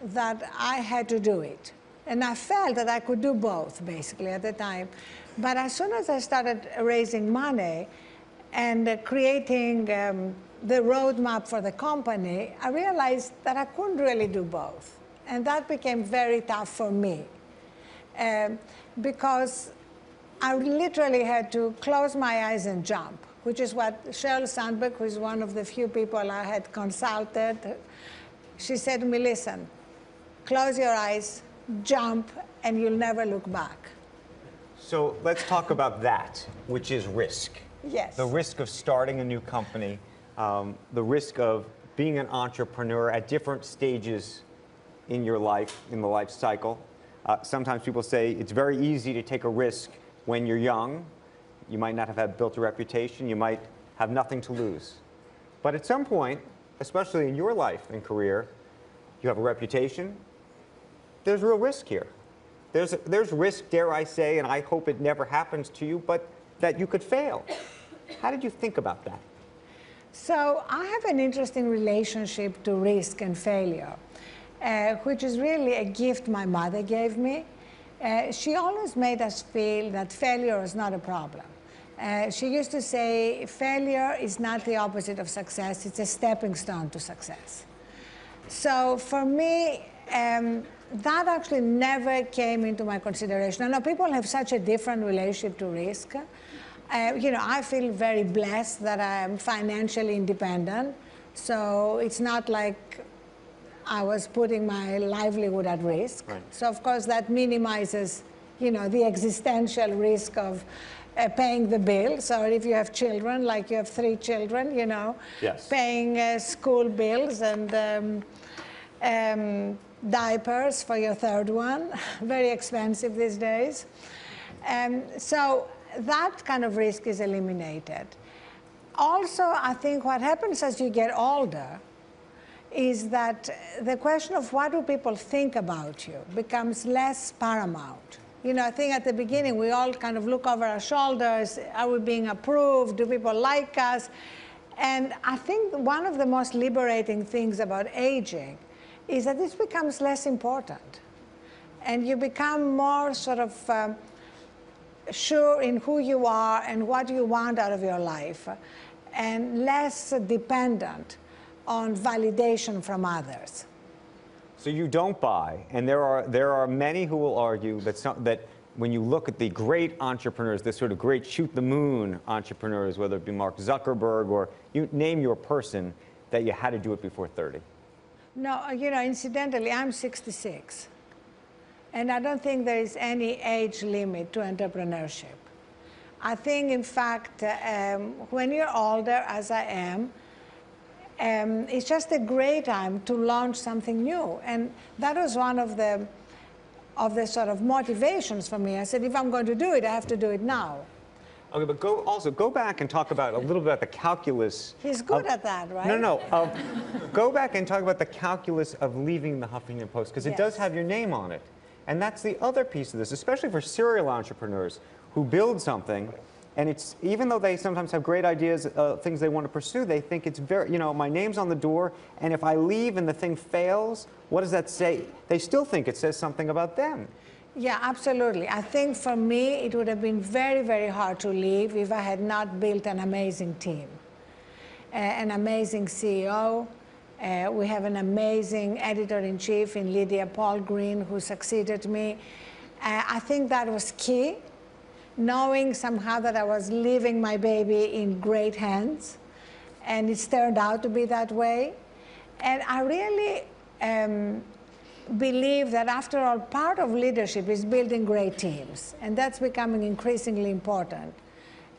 L: that I had to do it. And I felt that I could do both, basically, at the time. But as soon as I started raising money and creating the roadmap for the company, I realized that I couldn't really do both. And that became very tough for me. because I literally had to close my eyes and jump, which is what Sheryl Sandberg, who is one of the few people I had consulted, she said to me, listen, close your eyes, jump, and you'll never look back.
M: So let's talk about that, which is risk.
L: Yes.
M: The risk of starting a new company, the risk of being an entrepreneur at different stages in your life, in the life cycle. Sometimes people say it's very easy to take a risk when you're young. You might not have built a reputation. You might have nothing to lose. But at some point, especially in your life and career, you have a reputation. There's real risk here. There's risk, dare I say, and I hope it never happens to you, but that you could fail. How did you think about that?
L: So I have an interesting relationship to risk and failure, which is really a gift my mother gave me. She always made us feel that failure is not a problem. She used to say, failure is not the opposite of success, it's a stepping stone to success. So for me, that actually never came into my consideration. I know people have such a different relationship to risk. You know, I feel very blessed that I'm financially independent, so it's not like I was putting my livelihood at risk. Right. So of course that minimizes, you know, the existential risk of paying the bills, or if you have children, like you have 3 children, you know, yes, paying school bills and diapers for your 3rd one, very expensive these days. So that kind of risk is eliminated. Also, I think what happens as you get older is that the question of what do people think about you becomes less paramount. You know, I think at the beginning we all kind of look over our shoulders. Are we being approved? Do people like us? And I think one of the most liberating things about aging is that this becomes less important. And you become more sort of sure in who you are and what you want out of your life, and less dependent on validation from others.
M: So you don't buy, and there are many who will argue that when you look at the great entrepreneurs, the sort of great shoot the moon entrepreneurs, whether it be Mark Zuckerberg or you name your person, that you had to do it before 30. No,
L: you know, incidentally, I'm 66. And I don't think there is any age limit to entrepreneurship. I think, in fact, when you're older, as I am, it's just a great time to launch something new. And that was one of the sort of motivations for me. I said, if I'm going to do it, I have to do it now.
M: Okay, but go back and talk about a little bit about the calculus.
L: He's good at that, right?
M: No. Go back and talk about the calculus of leaving the Huffington Post, because it does have your name on it. And that's the other piece of this, especially for serial entrepreneurs who build something, and it's, even though they sometimes have great ideas, things they want to pursue, they think it's very, you know, my name's on the door, and if I leave and the thing fails, what does that say? They still think it says something about them.
L: Yeah, absolutely. I think for me, it would have been very, very hard to leave if I had not built an amazing team, an amazing CEO. We have an amazing editor-in-chief in Lydia Paul Green, who succeeded me. I think that was key, knowing somehow that I was leaving my baby in great hands, and it's turned out to be that way. And I really believe that, after all, part of leadership is building great teams, and that's becoming increasingly important.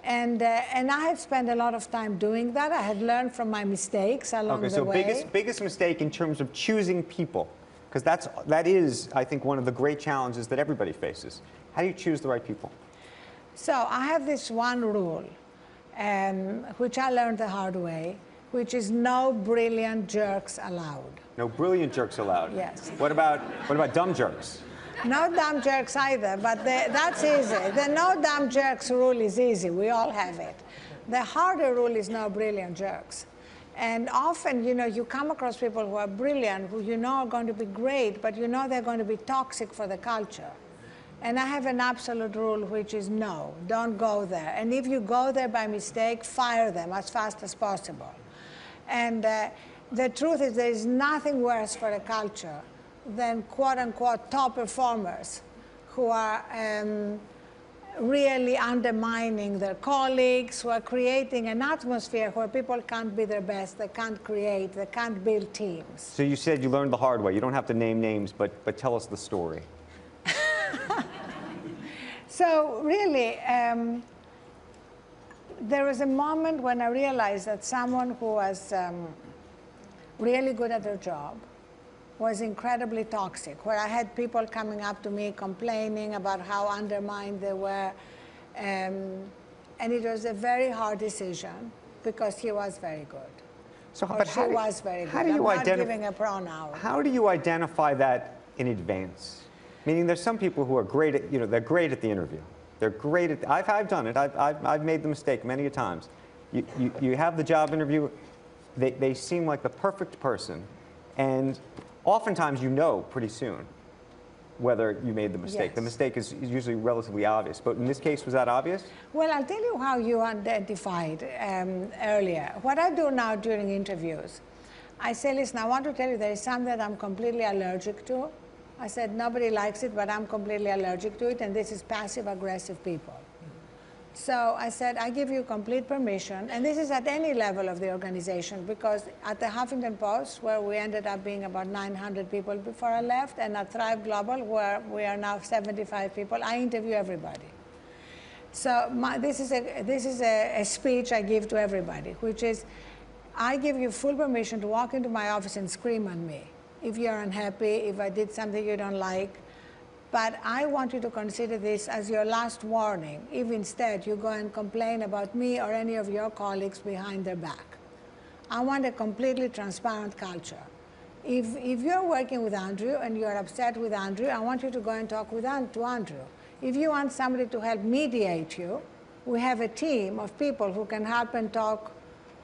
L: And I had spent a lot of time doing that. I had learned from my mistakes along the way.
M: Okay, so biggest mistake in terms of choosing people, because that is, I think, one of the great challenges that everybody faces. How do you choose the right people?
L: So I have this one rule, which I learned the hard way, which is no brilliant jerks allowed.
M: No brilliant jerks allowed?
L: Yes.
M: What about dumb jerks?
L: No dumb jerks either, but that's easy. The no dumb jerks rule is easy. We all have it. The harder rule is no brilliant jerks. And often, you know, you come across people who are brilliant, who you know are going to be great, but you know they're going to be toxic for the culture. And I have an absolute rule, which is no, don't go there. And if you go there by mistake, fire them as fast as possible. And the truth is, there is nothing worse for a culture than quote-unquote top performers who are really undermining their colleagues, who are creating an atmosphere where people can't be their best, they can't create, they can't build teams.
M: So you said you learned the hard way. You don't have to name names, but tell us the story.
L: So really, there was a moment when I realized that someone who was really good at their job was incredibly toxic, where I had people coming up to me complaining about how undermined they were. And it was a very hard decision because he was very good.
M: So,
L: or
M: but
L: she was very good.
M: How do you
L: I'm not giving a pronoun.
M: How do you identify that in advance? Meaning there's some people who are great at, they're great at the interview. They're great at, I've done it. I've made the mistake many a times. You have the job interview, they seem like the perfect person. And oftentimes you know pretty soon whether you made the mistake.
L: Yes.
M: The mistake is usually relatively obvious. But in this case, was that obvious?
L: Well, I'll tell you how you identified earlier. What I do now during interviews, I say, listen, I want to tell you there is something that I'm completely allergic to. I said, nobody likes it, but I'm completely allergic to it, and this is passive-aggressive people. So I said, I give you complete permission, and this is at any level of the organization, because at the Huffington Post, where we ended up being about 900 people before I left, and at Thrive Global, where we are now 75 people, I interview everybody. So this is a speech I give to everybody, which is, I give you full permission to walk into my office and scream at me if you're unhappy, if I did something you don't like. But I want you to consider this as your last warning, if instead you go and complain about me or any of your colleagues behind their back. I want a completely transparent culture. If you're working with Andrew and you're upset with Andrew, I want you to go and talk to Andrew. If you want somebody to help mediate you, we have a team of people who can help and talk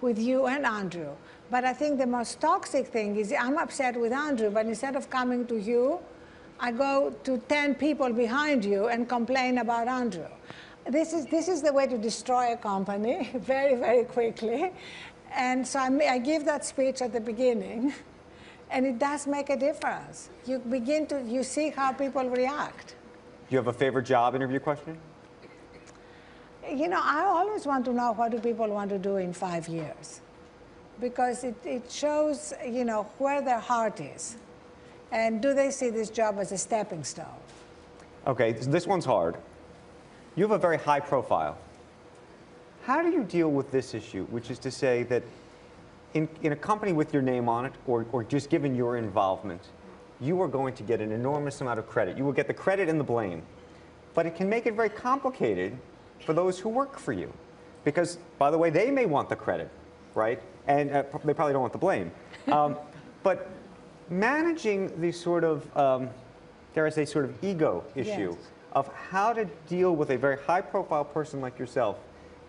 L: with you and Andrew. But I think the most toxic thing is I'm upset with Andrew, but instead of coming to you, I go to 10 people behind you and complain about Andrew. This is the way to destroy a company very, very quickly. And so I give that speech at the beginning, and it does make a difference. You see how people react.
M: Do you have a favorite job interview question?
L: I always want to know what do people want to do in 5 years, because it shows, where their heart is. And do they see this job as a stepping stone?
M: Okay, this one's hard. You have a very high profile. How do you deal with this issue, which is to say that in a company with your name on it, or just given your involvement, you are going to get an enormous amount of credit. You will get the credit and the blame. But it can make it very complicated for those who work for you. Because, by the way, they may want the credit, right? And they probably don't want the blame. But managing the sort of, dare I say, sort of ego issue
L: Yes.
M: of how to deal with a very high-profile person like yourself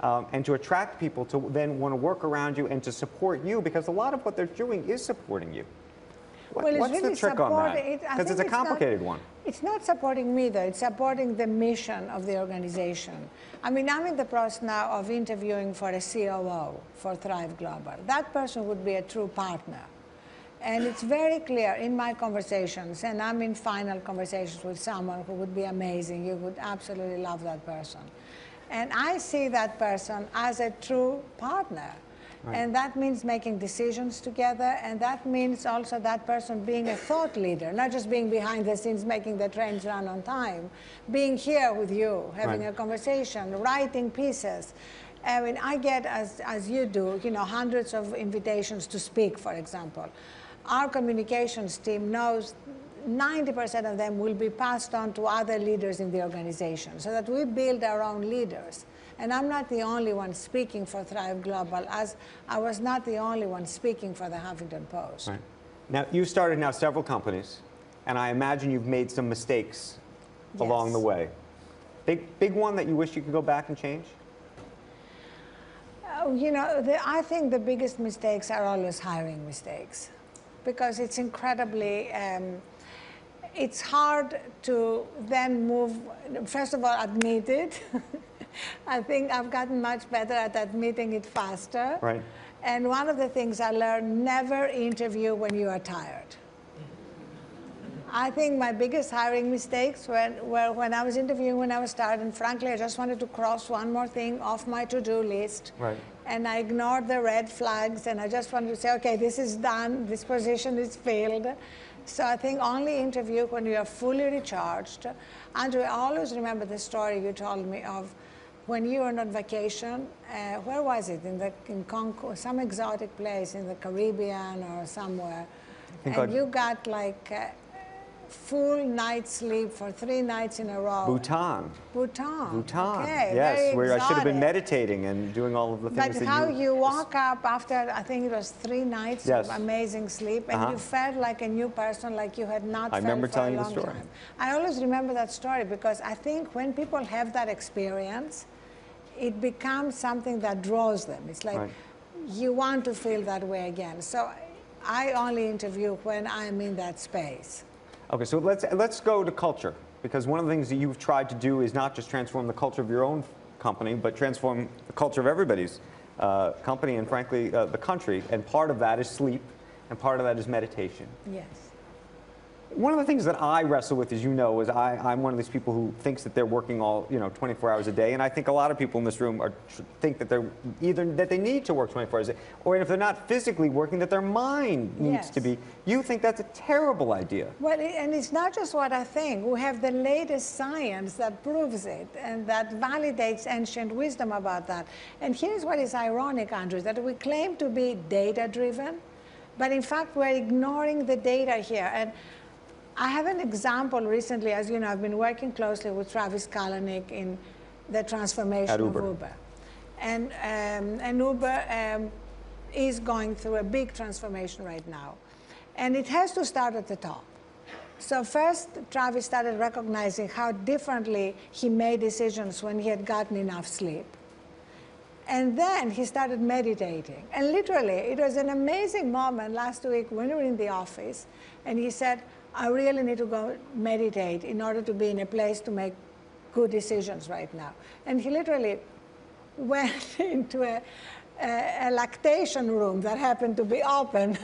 M: and to attract people to then want to work around you and to support you, because a lot of what they're doing is supporting you. What's
L: really
M: the trick on that? Because it's a complicated one.
L: It's not supporting me, though. It's supporting the mission of the organization. I mean, I'm in the process now of interviewing for a COO for Thrive Global. That person would be a true partner. And it's very clear in my conversations, and I'm in final conversations with someone who would be amazing. You would absolutely love that person. And I see that person as a true partner. Right. And that means making decisions together, and that means also that person being a thought leader, not just being behind the scenes making the trains run on time, being here with you, having a conversation, writing pieces. I mean, I get, as you do, hundreds of invitations to speak, for example. Our communications team knows 90% of them will be passed on to other leaders in the organization, so that we build our own leaders. And I'm not the only one speaking for Thrive Global, as I was not the only one speaking for the Huffington Post.
M: Right. Now, you've started now several companies, and I imagine you've made some mistakes along the way. Big one that you wish you could go back and change?
L: I think the biggest mistakes are always hiring mistakes, because it's incredibly, it's hard to then move, first of all, admit it. I think I've gotten much better at admitting it faster.
M: Right.
L: And one of the things I learned, never interview when you are tired. I think my biggest hiring mistakes were when I was interviewing when I was starting. And frankly, I just wanted to cross one more thing off my to-do list.
M: Right.
L: And I ignored the red flags, and I just wanted to say, okay, this is done, this position is filled. So I think only interview when you are fully recharged. Andrew, I always remember the story you told me of when you were on vacation. Where was it? In some exotic place in the Caribbean or somewhere. And you got like full night's sleep for 3 nights in a row.
M: Bhutan.
L: Bhutan.
M: Okay, yes, where I should have been meditating and doing all of the things
L: But how you woke up after, I think it was 3 nights of amazing sleep, and you felt like a new person, like you had not felt for a long time. I remember telling you the story. I always remember that story because I think when people have that experience, it becomes something that draws them. It's like you want to feel that way again. So I only interview when I'm in that space.
M: Okay, so let's go to culture, because one of the things that you've tried to do is not just transform the culture of your own company, but transform the culture of everybody's company and, frankly, the country. And part of that is sleep, and part of that is meditation.
L: Yes.
M: One of the things that I wrestle with, as you know, is I'm one of these people who thinks that they're working all 24 hours a day, and I think a lot of people in this room think that they're either that they need to work 24 hours a day, or if they're not physically working, that their mind needs to be. You think that's a terrible idea.
L: Well, and it's not just what I think. We have the latest science that proves it and that validates ancient wisdom about that. And here's what is ironic, Andrew, that we claim to be data-driven, but in fact we're ignoring the data here. And I have an example recently. As you know, I've been working closely with Travis Kalanick in the transformation of Uber. And Uber is going through a big transformation right now. And it has to start at the top. So first, Travis started recognizing how differently he made decisions when he had gotten enough sleep. And then he started meditating. And literally, it was an amazing moment last week when we were in the office, and he said, I really need to go meditate in order to be in a place to make good decisions right now. And he literally went into a lactation room that happened to be open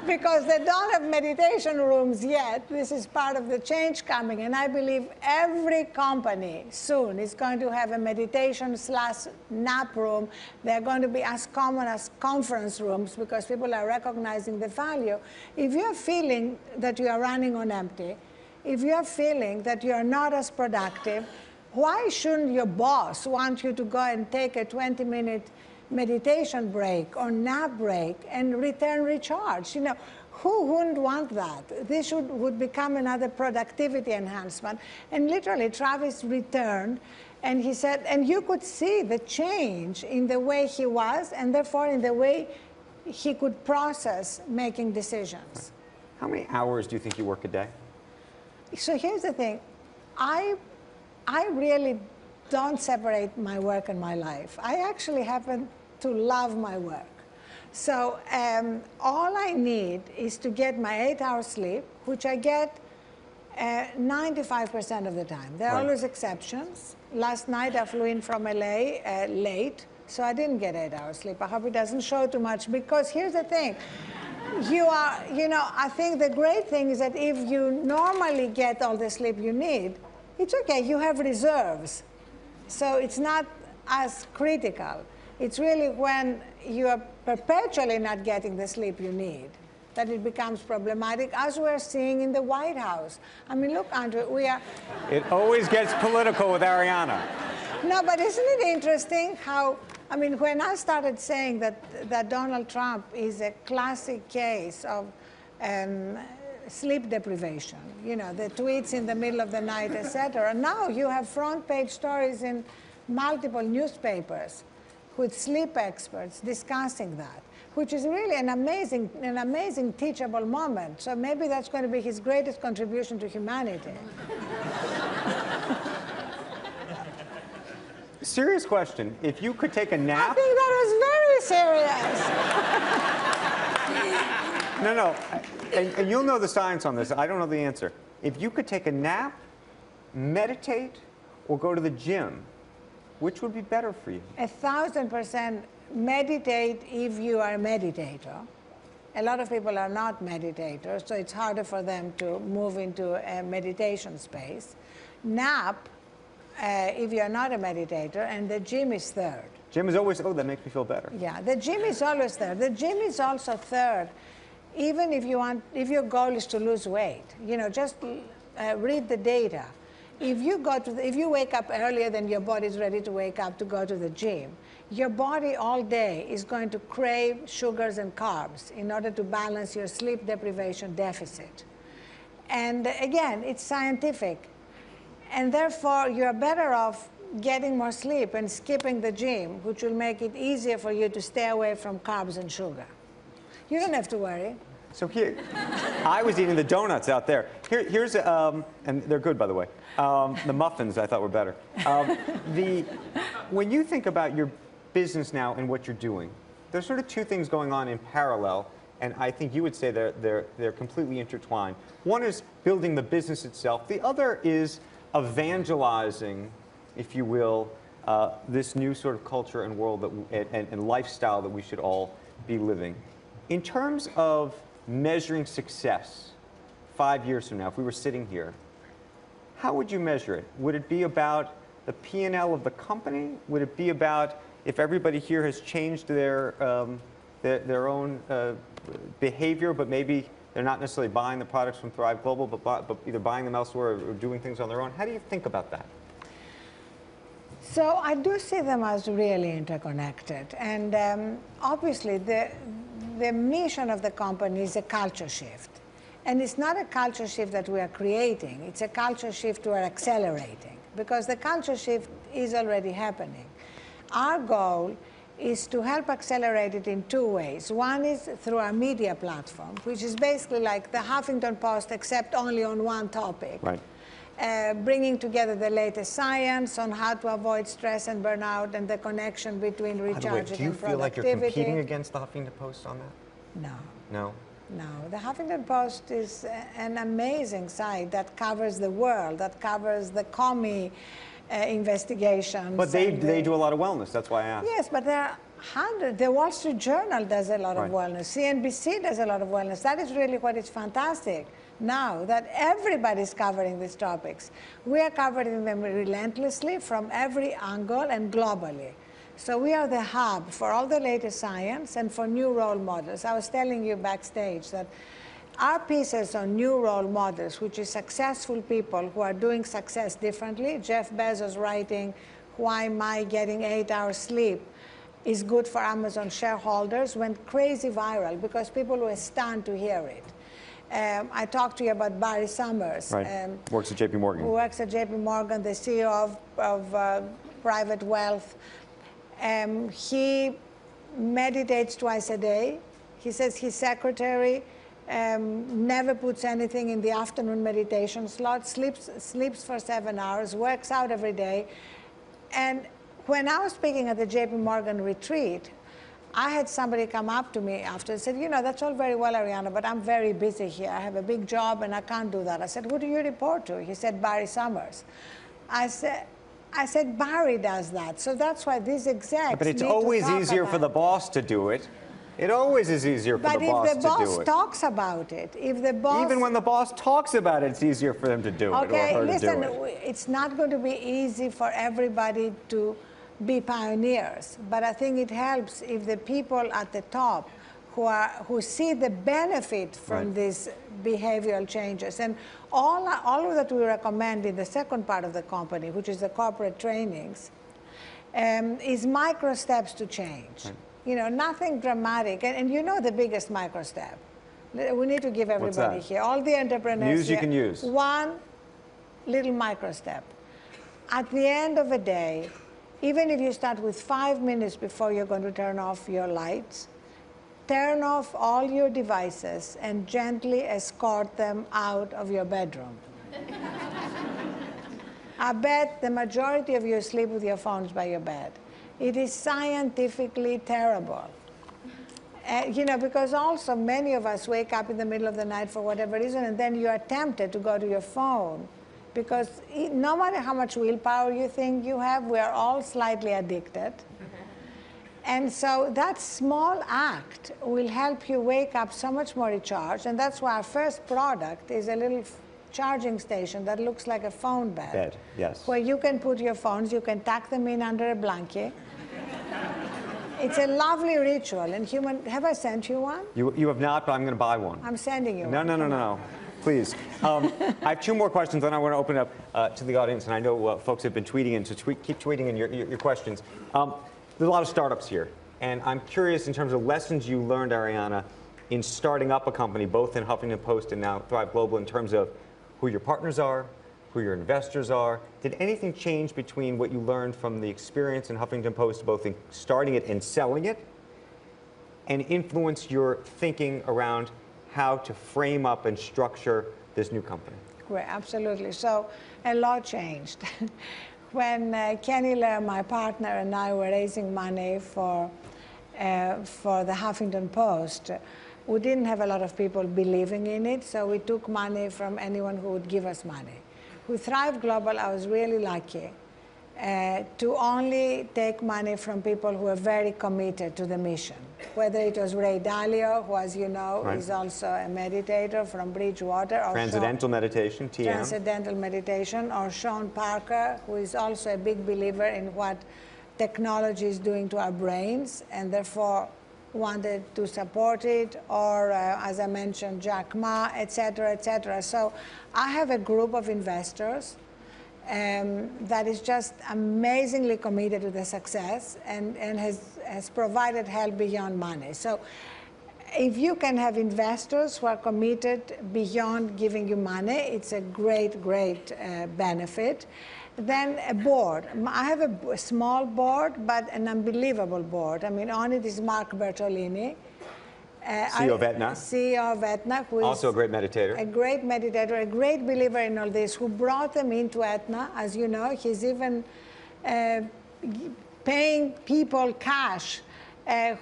L: because they don't have meditation rooms yet. This is part of the change coming, and I believe every company soon is going to have a meditation/nap room. They're going to be as common as conference rooms because people are recognizing the value. If you're feeling that you are running on empty, if you're feeling that you're not as productive, why shouldn't your boss want you to go and take a 20-minute meditation break or nap break and return recharged? You know, who wouldn't want that? This would become another productivity enhancement. And literally, Travis returned, and he said, and you could see the change in the way he was, and therefore in the way he could process making decisions.
M: How many hours do you think you work a day?
L: So here's the thing. I really don't separate my work and my life. I actually happen to love my work. So all I need is to get my 8 hours sleep, which I get 95% of the time. There are always exceptions. Last night I flew in from LA late, so I didn't get 8 hours sleep. I hope it doesn't show too much, because here's the thing. I think the great thing is that if you normally get all the sleep you need, it's okay, you have reserves. So it's not as critical. It's really when you are perpetually not getting the sleep you need that it becomes problematic, as we're seeing in the White House. I mean, look, Andrew, we are...
M: It always gets political with Arianna.
L: No, but isn't it interesting how, I mean, when I started saying that Donald Trump is a classic case of sleep deprivation, you know, the tweets in the middle of the night, etc. Now you have front page stories in multiple newspapers with sleep experts discussing that, which is really an amazing teachable moment. So maybe that's going to be his greatest contribution to humanity.
M: Serious question. If you could take a nap...
L: I think that was very serious.
M: No. And you'll know the science on this. I don't know the answer. If you could take a nap, meditate, or go to the gym, which would be better for you?
L: 1,000% meditate if you are a meditator. A lot of people are not meditators, so it's harder for them to move into a meditation space. Nap, if you're not a meditator, and the gym is third.
M: Gym is always, oh, that makes me feel better.
L: Yeah, the gym is always third. The gym is also third, even if your goal is to lose weight. Just read the data. If you wake up earlier than your body is ready to wake up to go to the gym, your body all day is going to crave sugars and carbs in order to balance your sleep deprivation deficit. And again, it's scientific. And therefore, you're better off getting more sleep and skipping the gym, which will make it easier for you to stay away from carbs and sugar. You don't have to worry.
M: So here, I was eating the donuts out there. Here's, and they're good, by the way. The muffins I thought were better. When you think about your business now and what you're doing, there's sort of two things going on in parallel, and I think you would say they're completely intertwined. One is building the business itself. The other is evangelizing, if you will, this new sort of culture and world and lifestyle that we should all be living. In terms of measuring success 5 years from now, if we were sitting here, how would you measure it? Would it be about the P&L of the company? Would it be about if everybody here has changed their own behavior, but maybe they're not necessarily buying the products from Thrive Global, but either buying them elsewhere or doing things on their own? How do you think about that?
L: So I do see them as really interconnected. And obviously, the mission of the company is a culture shift. And it's not a culture shift that we are creating. It's a culture shift we are accelerating, because the culture shift is already happening. Our goal is to help accelerate it in two ways. One is through our media platform, which is basically like the Huffington Post, except only on one topic.
M: Right.
L: Bringing together the latest science on how to avoid stress and burnout and the connection between recharging and productivity.
M: Do you feel like you're competing against the Huffington Post on that?
L: No.
M: No?
L: No. The Huffington Post is an amazing site that covers the world, that covers the commie investigations.
M: But they do a lot of wellness. That's why I asked.
L: Yes, but there are hundreds. The Wall Street Journal does a lot of wellness. CNBC does a lot of wellness. That is really what is fantastic now, that everybody's covering these topics. We are covering them relentlessly from every angle and globally. So we are the hub for all the latest science and for new role models. I was telling you backstage that our pieces on new role models, which is successful people who are doing success differently. Jeff Bezos writing, "Why my getting 8 hours sleep is good for Amazon shareholders," went crazy viral because people were stunned to hear it. I talked to you about Barry Summers.
M: Right. Works at JP Morgan.
L: Who works at JP Morgan, the CEO of Private Wealth. He meditates twice a day. He says his secretary never puts anything in the afternoon meditation slot, sleeps for 7 hours, works out every day. And when I was speaking at the JP Morgan retreat, I had somebody come up to me after and said, "You know, that's all very well, Arianna, but I'm very busy here. I have a big job and I can't do that." I said, "Who do you report to?" He said, "Barry Summers." I said, "Barry does that." So that's why these execs
M: But it's
L: need to
M: always
L: talk
M: easier
L: about
M: for the boss to do it. It always is easier for the boss to do it.
L: But if the boss talks about it, if the boss...
M: Even when the boss talks about it, it's easier for them to do it, or her
L: listen,
M: to do it.
L: It's not going to be easy for everybody to be pioneers, but I think it helps if the people at the top who see the benefit from these behavioral changes. And all of that we recommend in the second part of the company, which is the corporate trainings, is micro steps to change. Right. You know, nothing dramatic. And you know the biggest micro step. We need to give everybody here, all the entrepreneurs
M: Use you can use.
L: One little micro step. At the end of the day, even if you start with 5 minutes before you're going to turn off your lights, turn off all your devices and gently escort them out of your bedroom. I bet the majority of you sleep with your phones by your bed. It is scientifically terrible. You know, because also many of us wake up in the middle of the night for whatever reason, and then you are tempted to go to your phone. Because no matter how much willpower you think you have, we are all slightly addicted. And so that small act will help you wake up so much more recharged. And that's why our first product is a little charging station that looks like a phone bed.
M: Yes.
L: Where you can put your phones, you can tuck them in under a blanket. It's a lovely ritual. And have I sent you one?
M: You have not, but I'm going to buy one.
L: I'm sending you
M: No,
L: one.
M: no. Please. I have two more questions, then I want to open it up to the audience. And I know folks have been tweeting in, so keep tweeting in your questions. There's a lot of startups here. And I'm curious in terms of lessons you learned, Arianna, in starting up a company, both in Huffington Post and now Thrive Global, in terms of who your partners are, who your investors are. Did anything change between what you learned from the experience in Huffington Post, both in starting it and selling it, and influence your thinking around how to frame up and structure this new company?
L: Right, absolutely. So a lot changed. When Kenny Lair, my partner, and I were raising money for the Huffington Post, we didn't have a lot of people believing in it, so we took money from anyone who would give us money. With Thrive Global, I was really lucky to only take money from people who are very committed to the mission. Whether it was Ray Dalio, who, as you know,
M: right,
L: is also a meditator from Bridgewater. Or
M: Transcendental Meditation, TM.
L: Transcendental Meditation, or Sean Parker, who is also a big believer in what technology is doing to our brains, and therefore wanted to support it, or as I mentioned, Jack Ma, et cetera, et cetera. So I have a group of investors that is just amazingly committed to the success and has provided help beyond money. So if you can have investors who are committed beyond giving you money, it's a great, great benefit. Then a board. I have a small board, but an unbelievable board. I mean, on it is Mark Bertolini.
M: CEO of Aetna.
L: CEO of Aetna, who is
M: also a great meditator.
L: A great meditator, a great believer in all this, who brought them into Aetna. As you know, he's even paying people cash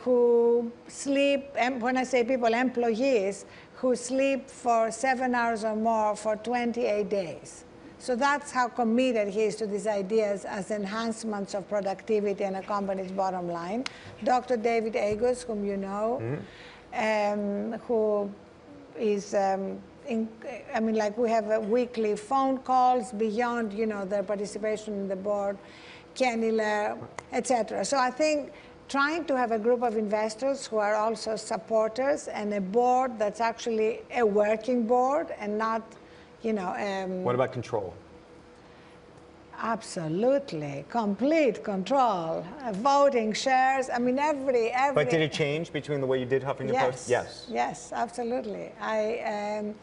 L: who sleep, and when I say people, employees, who sleep for 7 hours or more for 28 days. So that's how committed he is to these ideas as enhancements of productivity and a company's bottom line. Dr. David Agus, whom you know, who is, I mean, like we have weekly phone calls beyond, you know, their participation in the board, Kenny Lair, et cetera. So I think trying to have a group of investors who are also supporters and a board that's actually a working board and not, you know.
M: What about control?
L: Absolutely, complete control, voting shares. I mean, every.
M: But did it change between the way you did Huffington Post?
L: Yes. Yes, absolutely. I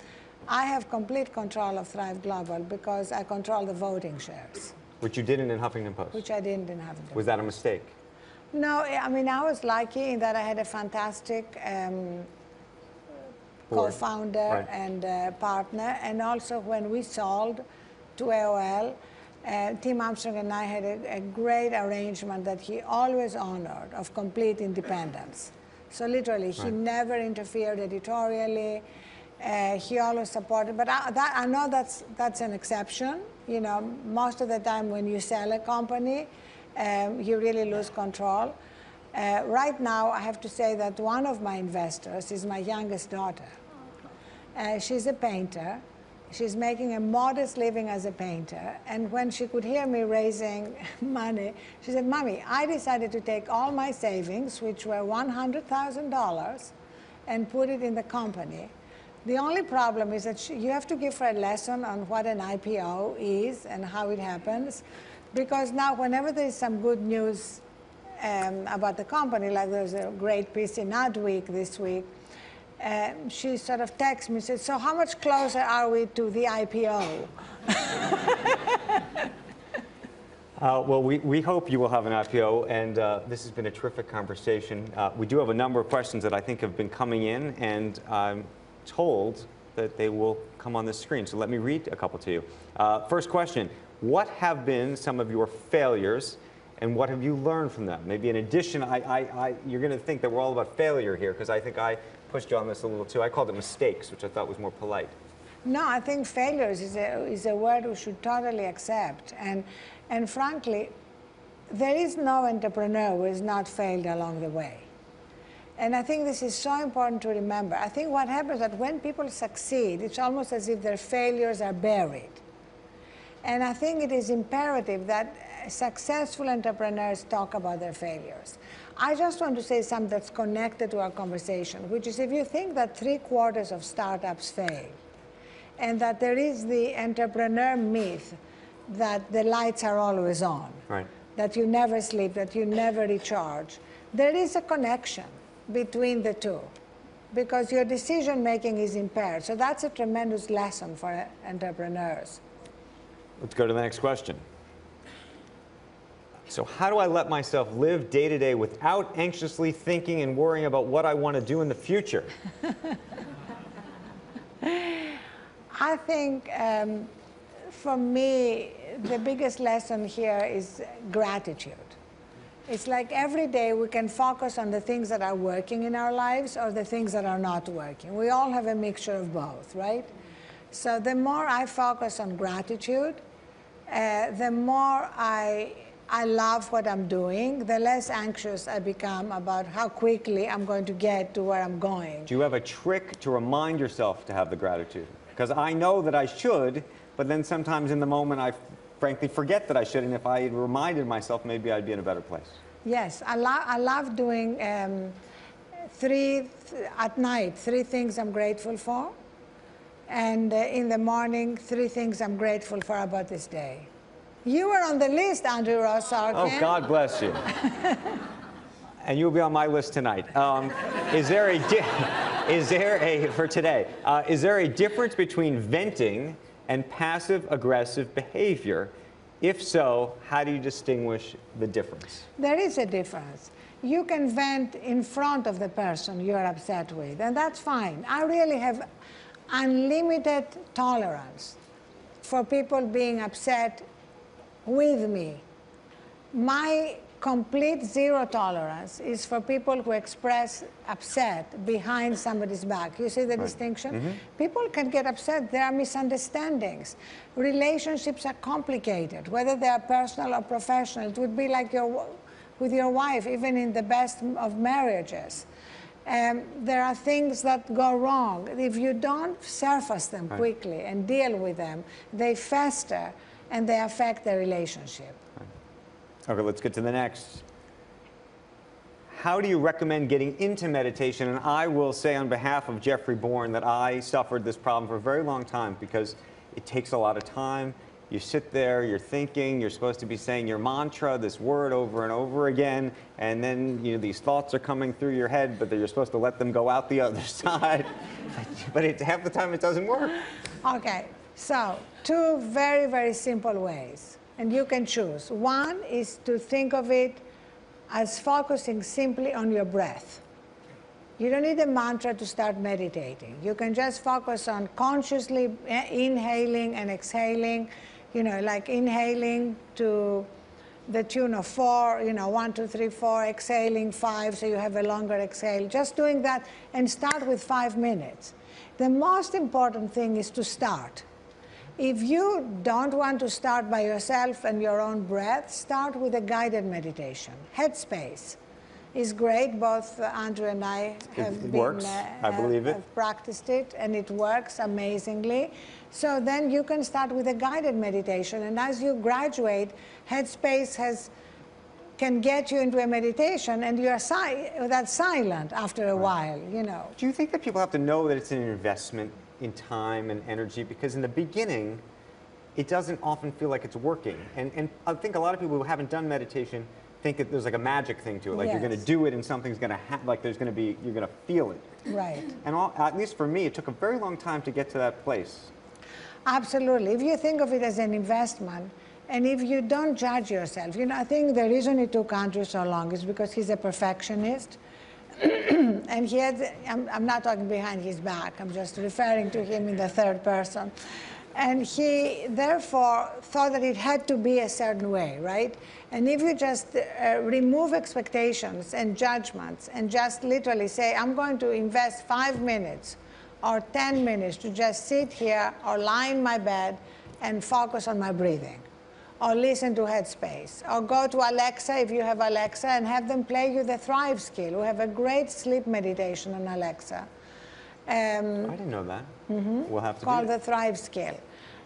L: have complete control of Thrive Global because I control the voting shares.
M: Which you didn't in Huffington Post?
L: Which I didn't in Huffington Post.
M: Was that a mistake?
L: No, I mean, I was lucky in that I had a fantastic co-founder and partner. And also when we sold to AOL, Tim Armstrong and I had a great arrangement that he always honored of complete independence. So literally, he never interfered editorially. He always supported. But I know that's an exception. You know, most of the time when you sell a company, you really lose control. Right now, I have to say that one of my investors is my youngest daughter. She's a painter. She's making a modest living as a painter. And when she could hear me raising money, she said, "Mommy, I decided to take all my savings, which were $100,000, and put it in the company. The only problem is that you have to give her a lesson on what an IPO is and how it happens. Because now whenever there is some good news about the company, like there's a great piece in Adweek this week, she sort of texts me and says, so how much closer are we to the IPO?
M: Well, we hope you will have an IPO, and this has been a terrific conversation. We do have a number of questions that I think have been coming in, and I'm told that they will come on the screen. So let me read a couple to you. First question, what have been some of your failures, and what have you learned from them? Maybe in addition, you're going to think that we're all about failure here, because I think I pushed you on this a little too. I called it mistakes, which I thought was more polite.
L: No, I think failures is a word we should totally accept. And frankly, there is no entrepreneur who has not failed along the way. And I think this is so important to remember. I think what happens is that when people succeed, it's almost as if their failures are buried. And I think it is imperative that successful entrepreneurs talk about their failures. I just want to say something that's connected to our conversation, which is if you think that 3/4 of startups fail, and that there is the entrepreneur myth that the lights are always on,
M: right,
L: that you never sleep, that you never recharge, there is a connection between the two, because your decision making is impaired. So that's a tremendous lesson for entrepreneurs.
M: Let's go to the next question. So how do I let myself live day to day without anxiously thinking and worrying about what I want to do in the future?
L: I think for me, the biggest lesson here is gratitude. It's like every day we can focus on the things that are working in our lives or the things that are not working. We all have a mixture of both, right? So the more I focus on gratitude, the more I love what I'm doing, the less anxious I become about how quickly I'm going to get to where I'm going.
M: Do you have a trick to remind yourself to have the gratitude? Because I know that I should, but then sometimes in the moment I frankly forget that I should, and if I had reminded myself, maybe I'd be in a better place.
L: Yes, I love doing at night, 3 things I'm grateful for, and in the morning, 3 things I'm grateful for about this day. You were on the list, Andrew Ross Sorkin.
M: Oh, God bless you. And you'll be on my list tonight. Is there a difference between venting and passive-aggressive behavior? If so, how do you distinguish the difference?
L: There is a difference. You can vent in front of the person you're upset with, and that's fine. I really have unlimited tolerance for people being upset with me. My complete zero tolerance is for people who express upset behind somebody's back. You see the distinction? Mm-hmm. People can get upset. There are misunderstandings. Relationships are complicated, whether they are personal or professional. It would be like with your wife, even in the best of marriages. There are things that go wrong. If you don't surface them quickly and deal with them, they fester and they affect the relationship.
M: Okay, let's get to the next. How do you recommend getting into meditation? And I will say on behalf of Jeffrey Bourne that I suffered this problem for a very long time because it takes a lot of time. You sit there, you're thinking, you're supposed to be saying your mantra, this word over and over again, and then these thoughts are coming through your head, but you're supposed to let them go out the other side. But half the time it doesn't work.
L: Okay, so 2 very, very simple ways. And you can choose. One is to think of it as focusing simply on your breath. You don't need a mantra to start meditating. You can just focus on consciously inhaling and exhaling, like inhaling to the tune of 4, 1, 2, 3, 4, exhaling 5, so you have a longer exhale. Just doing that and start with 5 minutes. The most important thing is to start. If you don't want to start by yourself and your own breath, start with a guided meditation. Headspace is great. Both Andrew and I have practiced it, and it works amazingly. So then you can start with a guided meditation, and as you graduate, Headspace can get you into a meditation, and you're that's silent after a while,
M: Do you think that people have to know that it's an investment in time and energy? Because in the beginning, it doesn't often feel like it's working. And I think a lot of people who haven't done meditation think that there's like a magic thing to it, like you're going to do it and something's going to happen, like you're going to feel it.
L: Right.
M: And at least for me, it took a very long time to get to that place.
L: Absolutely. If you think of it as an investment, and if you don't judge yourself, I think the reason it took Andrew so long is because he's a perfectionist. And he had, I'm not talking behind his back, I'm just referring to him in the third person. And he therefore thought that it had to be a certain way, right? And if you just remove expectations and judgments and just literally say, I'm going to invest 5 minutes or 10 minutes to just sit here or lie in my bed and focus on my breathing. or listen to Headspace, or go to Alexa if you have Alexa and have them play you the Thrive skill. We have a great sleep meditation on Alexa.
M: I didn't know that. We'll have to
L: Called
M: do
L: the Thrive skill.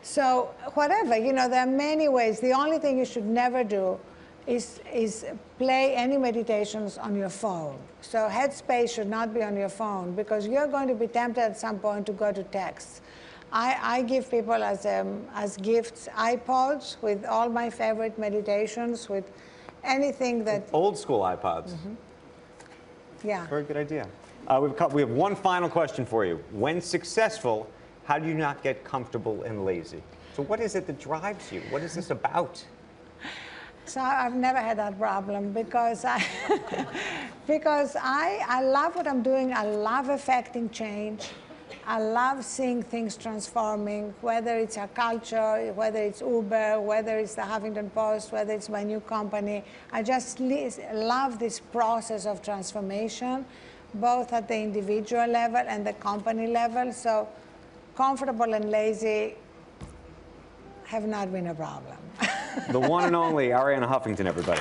L: So whatever, you know, there are many ways. The only thing you should never do is play any meditations on your phone. So Headspace should not be on your phone because you're going to be tempted at some point to go to text. I give people as gifts iPods with all my favorite meditations, with anything that...
M: Old school iPods.
L: Yeah.
M: Very good idea. We have one final question for you. When successful, how do you not get comfortable and lazy? So what is it that drives you? What is this about?
L: So I've never had that problem because because I love what I'm doing. I love affecting change. I love seeing things transforming, whether it's our culture, whether it's Uber, whether it's the Huffington Post, whether it's my new company. I just love this process of transformation, both at the individual level and the company level. So comfortable and lazy have not been a problem.
M: The one and only Arianna Huffington, everybody.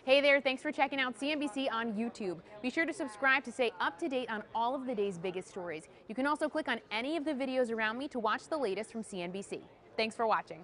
N: Hey there, thanks for checking out CNBC on YouTube. Be sure to subscribe to stay up to date on all of the day's biggest stories. You can also click on any of the videos around me to watch the latest from CNBC. Thanks for watching.